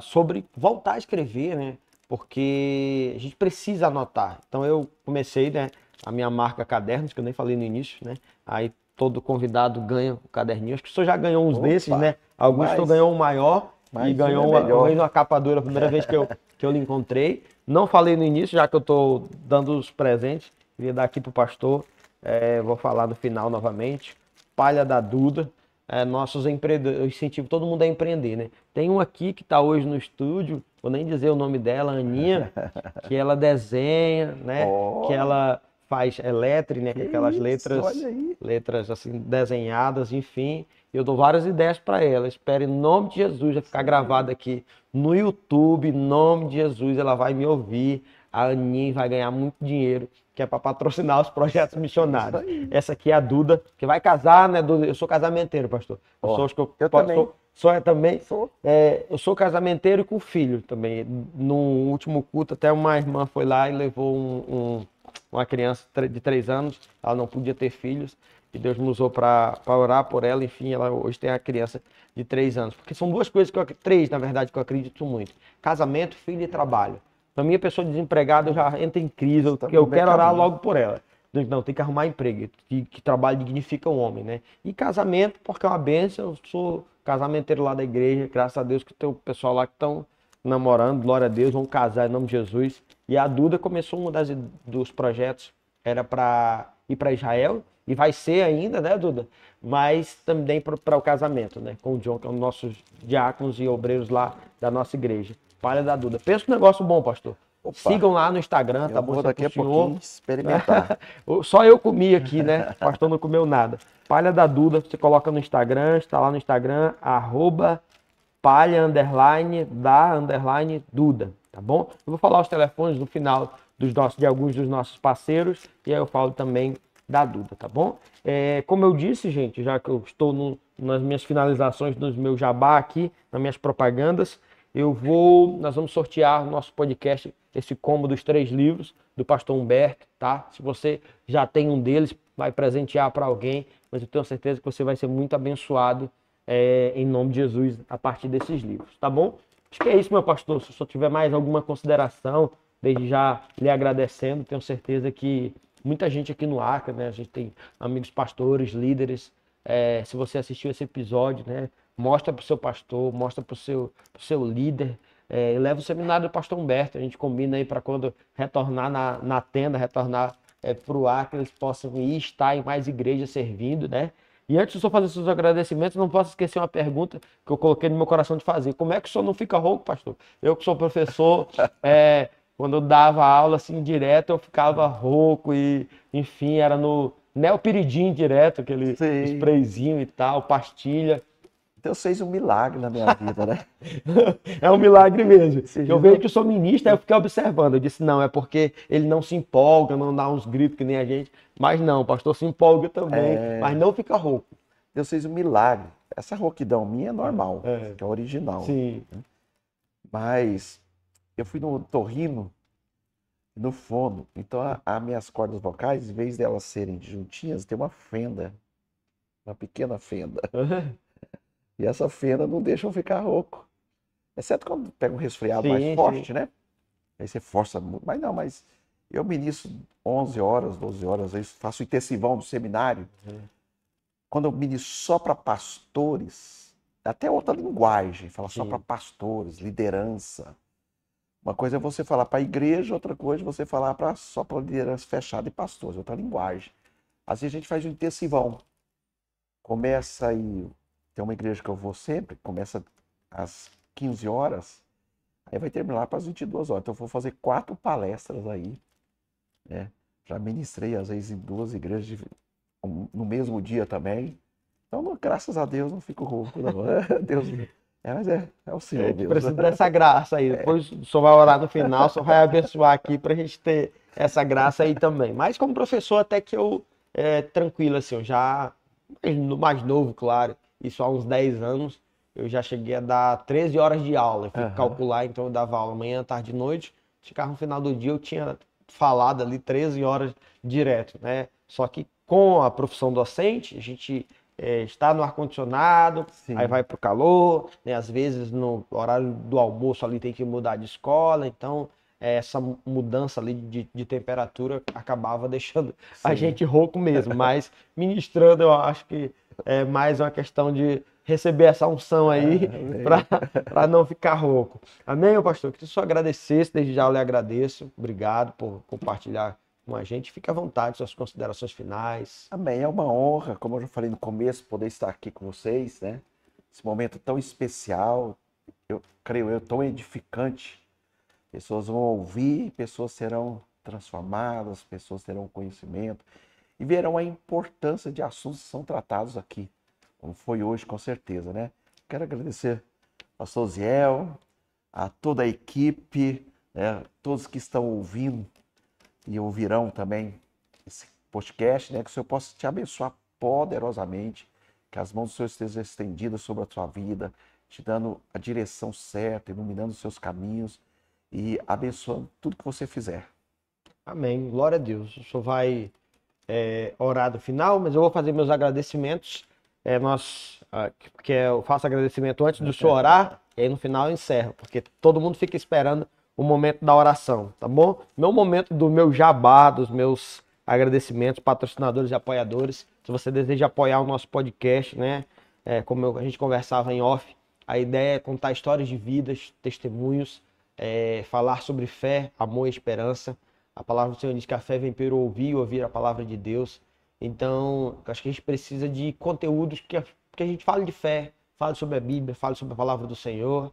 sobre voltar a escrever, né? Porque a gente precisa anotar. Então eu comecei, né, a minha marca Cadernos, que eu nem falei no início, né? Aí todo convidado ganha o caderninho. Acho que o senhor já ganhou uns desses, Opa! né? Alguns o senhor ganhou um maior e Mais um é ganhou melhor. uma capa dura a primeira vez que eu lhe encontrei. Não falei no início, já que eu estou dando os presentes. Queria dar aqui para o pastor. Vou falar no final novamente. Palha da Duda. Nossos empreendedores, eu incentivo todo mundo a empreender, né? Tem um aqui que está hoje no estúdio, vou nem dizer o nome dela, Aninha, que ela desenha, né? Que Ó, ela faz lettering, né? que Com aquelas isso, olha aí. letras assim desenhadas, enfim. Eu dou várias ideias para ela. Espero em nome de Jesus, vai ficar gravado aqui no YouTube, em nome de Jesus, ela vai me ouvir. A Aninha vai ganhar muito dinheiro, que é para patrocinar os projetos missionários. Isso aí. Essa aqui é a Duda, que vai casar, né, Duda? Eu sou casamenteiro, pastor. Eu Ó, sou, acho que eu também. sou também. Sou. Eu sou casamenteiro e com filho também. No último culto, até uma irmã foi lá e levou uma criança de 3 anos. Ela não podia ter filhos. E Deus me usou para orar por ela. Enfim, ela hoje tem a criança de 3 anos. Porque são duas coisas, três, na verdade, que eu acredito muito: casamento, filho e trabalho. Para mim, a pessoa desempregada, eu já entro em crise, porque eu quero orar logo por ela. Não, tem que arrumar emprego, que trabalho dignifica o homem, né? E casamento, porque é uma bênção, eu sou casamenteiro lá da igreja, graças a Deus que tem o pessoal lá que estão namorando, glória a Deus, vão casar em nome de Jesus. E a Duda começou dos projetos, era para ir para Israel, e vai ser ainda, né, Duda? Mas também para o casamento, né? Com o John, que é um dos nossos diáconos e obreiros lá da nossa igreja. Palha da Duda. Pensa um negócio bom, pastor. Opa, Sigam lá no Instagram, tá eu bom? vou Isso é daqui pro a senhor. pouquinho experimentar. Só eu comi aqui, né? O pastor não comeu nada. Palha da Duda, você coloca no Instagram, está lá no Instagram, @palha_da_Duda, tá bom? Eu vou falar os telefones no final de alguns dos nossos parceiros e aí eu falo também da Duda, tá bom? Como eu disse, gente, já que eu estou nas minhas finalizações dos meus jabá aqui, nas minhas propagandas, nós vamos sortear no nosso podcast esse combo dos 3 livros do pastor Humberto, tá? Se você já tem um deles, vai presentear para alguém, mas eu tenho certeza que você vai ser muito abençoado em nome de Jesus a partir desses livros, tá bom? Acho que é isso, meu pastor. Se o senhor tiver mais alguma consideração, desde já lhe agradecendo, tenho certeza que muita gente aqui no Acre, né? A gente tem amigos pastores, líderes. Se você assistiu esse episódio, né? Mostra para o seu pastor, mostra para o seu líder. Leva o seminário do pastor Humberto. A gente combina aí para quando retornar na tenda, retornar para o Acre, eles possam estar em mais igrejas servindo, né? E antes de o senhor fazer seus agradecimentos, não posso esquecer uma pergunta que eu coloquei no meu coração de fazer. Como é que o senhor não fica rouco, pastor? Eu que sou professor, quando eu dava aula assim direto, eu ficava rouco e, enfim, era no neopiridin direto, aquele Sim. sprayzinho e tal, pastilha. Deus fez um milagre na minha vida, né? É um milagre mesmo. Eu Dias vejo que eu sou ministro, aí eu fiquei observando. Eu disse, não, é porque ele não se empolga, não dá uns gritos que nem a gente. Mas não, o pastor se empolga também, mas não fica rouco. Deus fez um milagre. Essa rouquidão minha é normal, que é original. Sim. Mas eu fui no torrino, no fono. Então as minhas cordas vocais, em vez delas serem juntinhas, tem uma fenda. Uma pequena fenda. E essa fenda não deixa eu ficar rouco. Exceto quando pega um resfriado mais forte, né? Aí você força muito. Mas não, mas eu ministro 11 horas, 12 horas, aí faço intensivão do seminário. Quando eu ministro só para pastores, até outra linguagem, fala só para pastores, liderança. Uma coisa é você falar para a igreja, outra coisa é você falar só para liderança fechada e pastores, outra linguagem. Às vezes a gente faz um intensivão. Começa aí, tem uma igreja que eu vou sempre, começa às 15 horas, aí vai terminar para as 22 horas. Então eu vou fazer 4 palestras aí, né? Já ministrei às vezes em 2 igrejas no mesmo dia também. Então, graças a Deus, não fico rouco, não. Deus, mas é o Senhor Deus. Precisa dessa graça aí. Depois o senhor vai orar no final, o senhor vai abençoar aqui pra gente ter essa graça aí também. Mas como professor, até que eu, tranquilo, assim, eu já, mais novo, claro, isso há uns 10 anos, eu já cheguei a dar 13 horas de aula. Eu fui calcular, então eu dava aula manhã, tarde e noite. Chegava no final do dia, eu tinha falado ali 13 horas direto, né? Só que com a profissão docente, a gente está no ar-condicionado, aí vai para o calor, né? Às vezes no horário do almoço ali tem que mudar de escola, então essa mudança ali de temperatura acabava deixando a gente rouco mesmo, mas ministrando eu acho que é mais uma questão de receber essa unção aí para não ficar rouco. Amém, meu pastor? Que eu só agradecesse, desde já eu lhe agradeço, obrigado por compartilhar com a gente. Fique à vontade, suas considerações finais. Amém, é uma honra, como eu já falei no começo, poder estar aqui com vocês, né? Esse momento tão especial, eu creio, tão edificante. Pessoas vão ouvir, pessoas serão transformadas, pessoas terão conhecimento e verão a importância de assuntos que são tratados aqui, como foi hoje, com certeza, né? Quero agradecer ao pastor Ziel, a toda a equipe, né? Todos que estão ouvindo e ouvirão também esse podcast, né? Que o Senhor possa te abençoar poderosamente, que as mãos do Senhor estejam estendidas sobre a tua vida, te dando a direção certa, iluminando os seus caminhos e abençoando tudo que você fizer. Amém. Glória a Deus. O senhor vai orar no final, mas eu vou fazer meus agradecimentos. Porque eu faço agradecimento antes do senhor orar, e aí no final eu encerro, porque todo mundo fica esperando o momento da oração, tá bom? Meu momento do meu jabá, dos meus agradecimentos, patrocinadores e apoiadores. Se você deseja apoiar o nosso podcast, né? Como a gente conversava em off, a ideia é contar histórias de vidas, testemunhos, falar sobre fé, amor e esperança. A palavra do Senhor diz que a fé vem pelo ouvir a palavra de Deus. Então, acho que a gente precisa de conteúdos que a gente fale de fé, fale sobre a Bíblia, fale sobre a palavra do Senhor.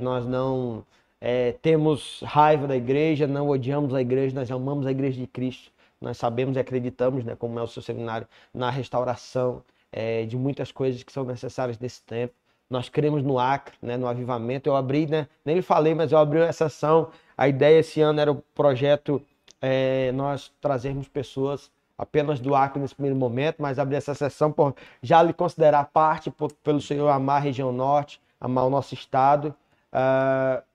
Nós não temos raiva da igreja, não odiamos a igreja, nós amamos a igreja de Cristo. Nós sabemos e acreditamos, né, como é o seu seminário, na restauração de muitas coisas que são necessárias nesse tempo. Nós cremos no Acre, né, no avivamento. Eu abri, né, nem lhe falei, mas eu abri uma sessão. A ideia esse ano era o projeto, nós trazermos pessoas apenas do Acre nesse primeiro momento, mas abrir essa sessão por já lhe considerar parte, pelo Senhor amar a região norte, amar o nosso estado.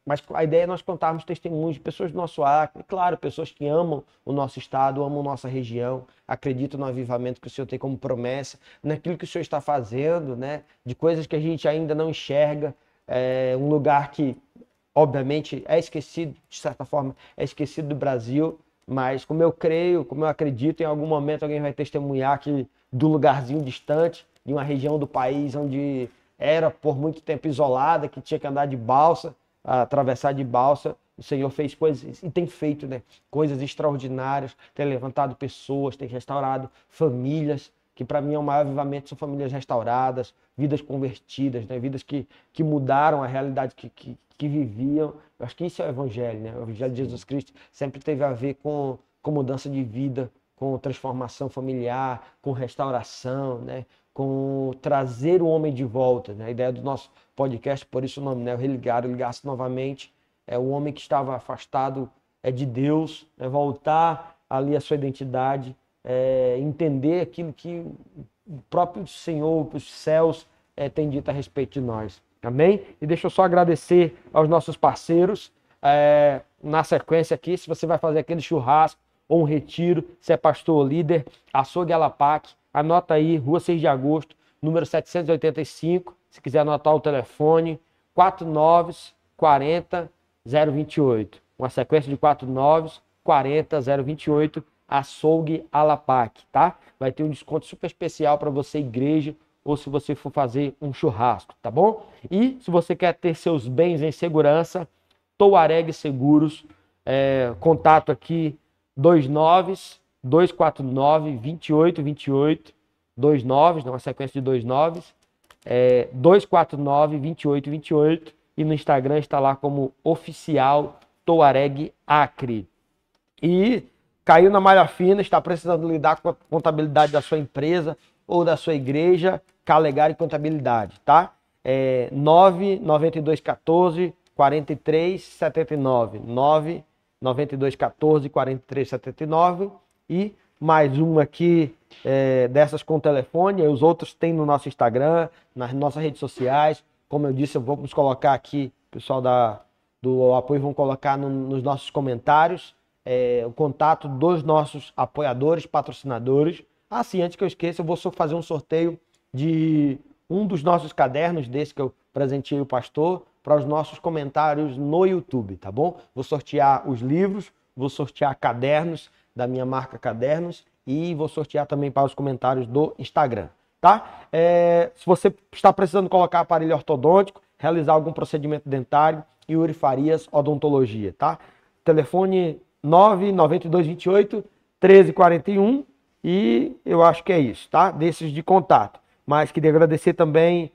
Mas a ideia é nós contarmos testemunhos de pessoas do nosso Acre, claro, pessoas que amam o nosso estado, amam nossa região, acreditam no avivamento que o Senhor tem como promessa, naquilo que o Senhor está fazendo, né? De coisas que a gente ainda não enxerga, um lugar que, obviamente, é esquecido, de certa forma, é esquecido do Brasil, mas como eu creio, como eu acredito, em algum momento alguém vai testemunhar que do lugarzinho distante, de uma região do país onde era por muito tempo isolada, que tinha que andar de balsa, atravessar de balsa, o Senhor fez coisas e tem feito, né, coisas extraordinárias, tem levantado pessoas, tem restaurado famílias, que para mim é o maior avivamento, são famílias restauradas, vidas convertidas, né, vidas que mudaram a realidade que viviam. Eu acho que isso é o evangelho, né? O evangelho de Jesus Cristo sempre teve a ver com mudança de vida, com transformação familiar, com restauração, né? Com trazer o homem de volta, né? A ideia do nosso podcast, por isso o nome, né? O religar-se novamente, é o homem que estava afastado de Deus, voltar ali a sua identidade, entender aquilo que o próprio Senhor, os céus, tem dito a respeito de nós. Amém? E deixa eu só agradecer aos nossos parceiros. Na sequência aqui, se você vai fazer aquele churrasco ou um retiro, se é pastor ou líder, Açougue Alapac, anota aí, Rua 6 de Agosto, número 785, se quiser anotar o telefone, 4940-028. Uma sequência de 4940-028, Açougue Alapac, tá? Vai ter um desconto super especial para você, igreja, ou se você for fazer um churrasco, tá bom? E se você quer ter seus bens em segurança, Touareg Seguros, contato aqui 29-249-2828, 29, uma sequência de 29, 249-2828, e no Instagram está lá como Oficial Touareg Acre. E caiu na malha fina, está precisando lidar com a contabilidade da sua empresa ou da sua igreja, Calegari Contabilidade, tá? 99214 4379, 99214 4379 e mais uma aqui dessas com telefone, e os outros tem no nosso Instagram, nas nossas redes sociais. Como eu disse, vamos colocar aqui, o pessoal do apoio vão colocar nos nossos comentários o contato dos nossos apoiadores, patrocinadores. Assim, antes que eu esqueça, eu vou fazer um sorteio de um dos nossos cadernos, desse que eu presenteei o pastor, para os nossos comentários no YouTube, tá bom? Vou sortear os livros, vou sortear cadernos da minha marca Cadernos e vou sortear também para os comentários do Instagram, tá? Se você está precisando colocar aparelho ortodôntico, realizar algum procedimento dentário, Yuri Farias Odontologia, tá? Telefone 99228 1341 e eu acho que é isso, tá? Desses de contato. Mas queria agradecer também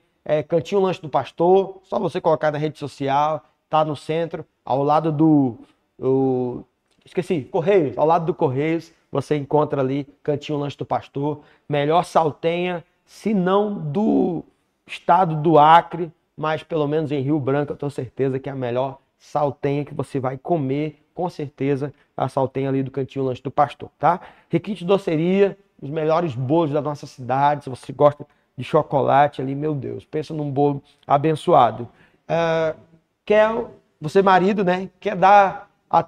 Cantinho Lanche do Pastor, só você colocar na rede social, tá no centro, ao lado Correios, ao lado do Correios, você encontra ali Cantinho Lanche do Pastor, melhor saltenha, se não do estado do Acre, mas pelo menos em Rio Branco eu tenho certeza que é a melhor saltenha que você vai comer, com certeza, a saltenha ali do Cantinho Lanche do Pastor, tá? Requinte Doceria, os melhores bolos da nossa cidade, se você gosta de chocolate ali, meu Deus, pensa num bolo abençoado. Você marido, né, quer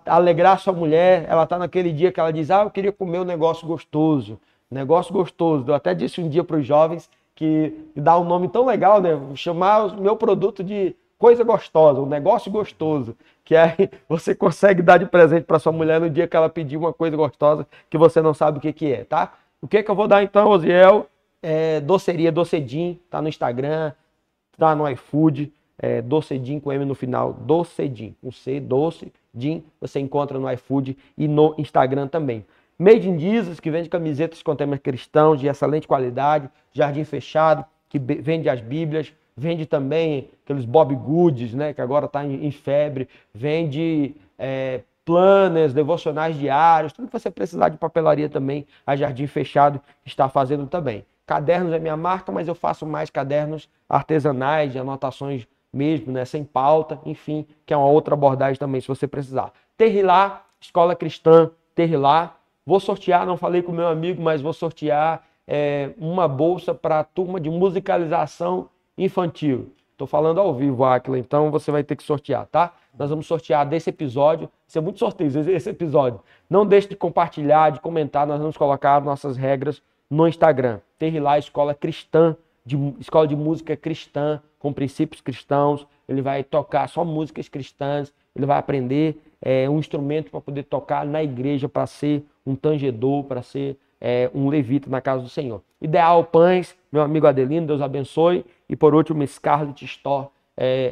alegrar sua mulher, ela tá naquele dia que ela diz, eu queria comer um negócio gostoso. Eu até disse um dia para os jovens que dá um nome tão legal, né, chamar o meu produto de coisa gostosa, um negócio gostoso, que aí você consegue dar de presente para sua mulher no dia que ela pedir uma coisa gostosa que você não sabe o que é, tá? O que eu vou dar então, Osiel? Doceria Docedim, tá no Instagram, tá no iFood, Docedim com M no final, Docedim, com C, Docedim, você encontra no iFood e no Instagram também. Made in Jesus, que vende camisetas com temas cristãos de excelente qualidade, Jardim Fechado, que vende as Bíblias, vende também aqueles Bob Goods, né, que agora está em febre, vende planners, devocionais diários, tudo que você precisar de papelaria também, a Jardim Fechado está fazendo também. Cadernos é minha marca, mas eu faço mais cadernos artesanais, de anotações mesmo, né, sem pauta, enfim, que é uma outra abordagem também, se você precisar. Terrilá, Escola Cristã, Terrilá. Vou sortear, não falei com o meu amigo, mas vou sortear uma bolsa para a turma de musicalização infantil. Estou falando ao vivo, Áquila, então você vai ter que sortear, tá? Nós vamos sortear desse episódio, vai ser muito sorteio esse episódio. Não deixe de compartilhar, de comentar, nós vamos colocar nossas regras no Instagram. Terrilá, Escola Cristã, escola de música cristã, com princípios cristãos, ele vai tocar só músicas cristãs, ele vai aprender um instrumento para poder tocar na igreja, para ser um tangedor, para ser um levita na casa do Senhor. Ideal Pães, meu amigo Adelino, Deus abençoe. E por último, Scarlet Store,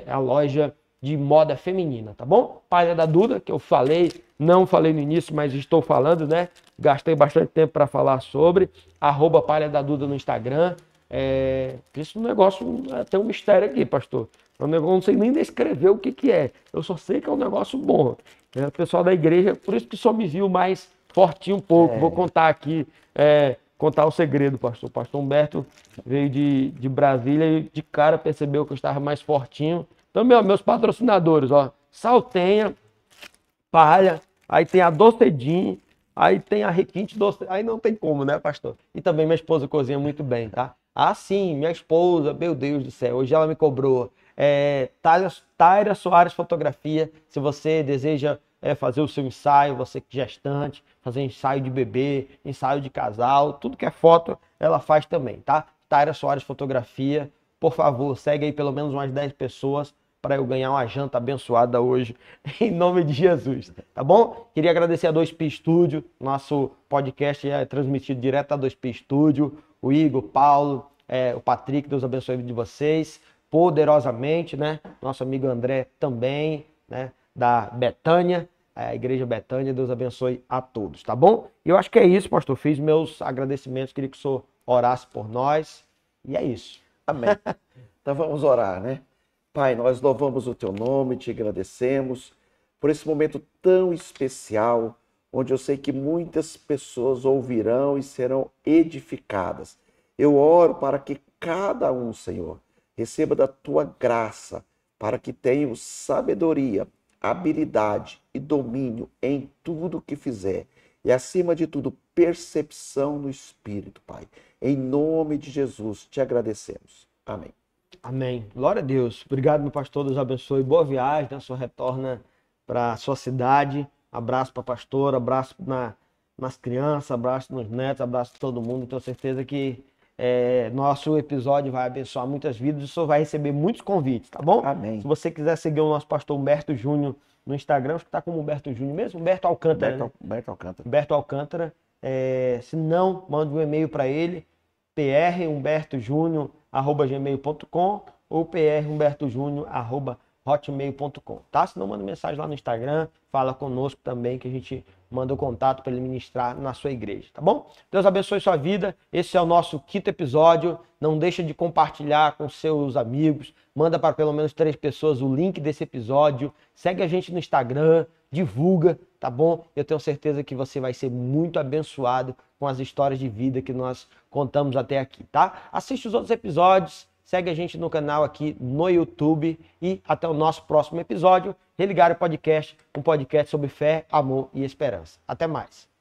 a loja de moda feminina, tá bom? Palha da Duda, que eu não falei no início, mas estou falando, né? Gastei bastante tempo para falar sobre. @Palha da Duda no Instagram. Esse negócio tem um mistério aqui, pastor. Eu não sei nem descrever o que é. Eu só sei que é um negócio bom. O pessoal da igreja, por isso que só me viu mais fortinho um pouco. Vou contar aqui, contar o segredo, pastor. O pastor Humberto veio de Brasília e de cara percebeu que eu estava mais fortinho. Então, meus patrocinadores, ó, Saltenha, Palha, aí tem a Docedim, aí tem a Requinte Doce, aí não tem como, né, pastor? E também minha esposa cozinha muito bem, tá? Ah, sim, minha esposa, meu Deus do céu, hoje ela me cobrou. Taira Soares Fotografia, se você deseja fazer o seu ensaio, você que é gestante, fazer ensaio de bebê, ensaio de casal, tudo que é foto, ela faz também, tá? Taira Soares Fotografia, por favor, segue aí pelo menos umas 10 pessoas para eu ganhar uma janta abençoada hoje, em nome de Jesus, tá bom? Queria agradecer a 2P Studio, nosso podcast é transmitido direto da 2P Studio, o Igor, o Paulo, o Patrick, Deus abençoe a vida de vocês, poderosamente, né? Nosso amigo André também, né? Da Betânia, a Igreja Betânia, Deus abençoe a todos, tá bom? E eu acho que é isso, pastor, fiz meus agradecimentos, queria que o senhor orasse por nós, e é isso. Amém. Então vamos orar, né? Pai, nós louvamos o teu nome, te agradecemos por esse momento tão especial, onde eu sei que muitas pessoas ouvirão e serão edificadas. Eu oro para que cada um, Senhor, receba da tua graça, para que tenham sabedoria, habilidade e domínio em tudo que fizer. E, acima de tudo, percepção no Espírito, Pai. Em nome de Jesus, te agradecemos. Amém. Amém. Glória a Deus. Obrigado, meu pastor. Deus abençoe. Boa viagem, né? Sua retorna para a sua cidade. Abraço para a pastora, abraço nas crianças, abraço nos netos, abraço a todo mundo. Tenho certeza que nosso episódio vai abençoar muitas vidas e o senhor vai receber muitos convites, tá bom? Amém. Se você quiser seguir o nosso pastor Humberto Júnior no Instagram, acho que está como Humberto Júnior mesmo, Humberto Alcântara, né? Humberto Alcântara. Humberto Alcântara. Se não, mande um e-mail para ele, prhumbertojunior@gmail.com ou prhumbertojunior@hotmail.com, tá? Se não, manda mensagem lá no Instagram, fala conosco também, que a gente manda o contato para ele ministrar na sua igreja, tá bom? Deus abençoe sua vida. Esse é o nosso 5º episódio. Não deixa de compartilhar com seus amigos. Manda para pelo menos 3 pessoas o link desse episódio. Segue a gente no Instagram, divulga, tá bom? Eu tenho certeza que você vai ser muito abençoado com as histórias de vida que nós contamos até aqui, tá? Assiste os outros episódios. Segue a gente no canal aqui no YouTube e até o nosso próximo episódio. Religar o Podcast, um podcast sobre fé, amor e esperança. Até mais.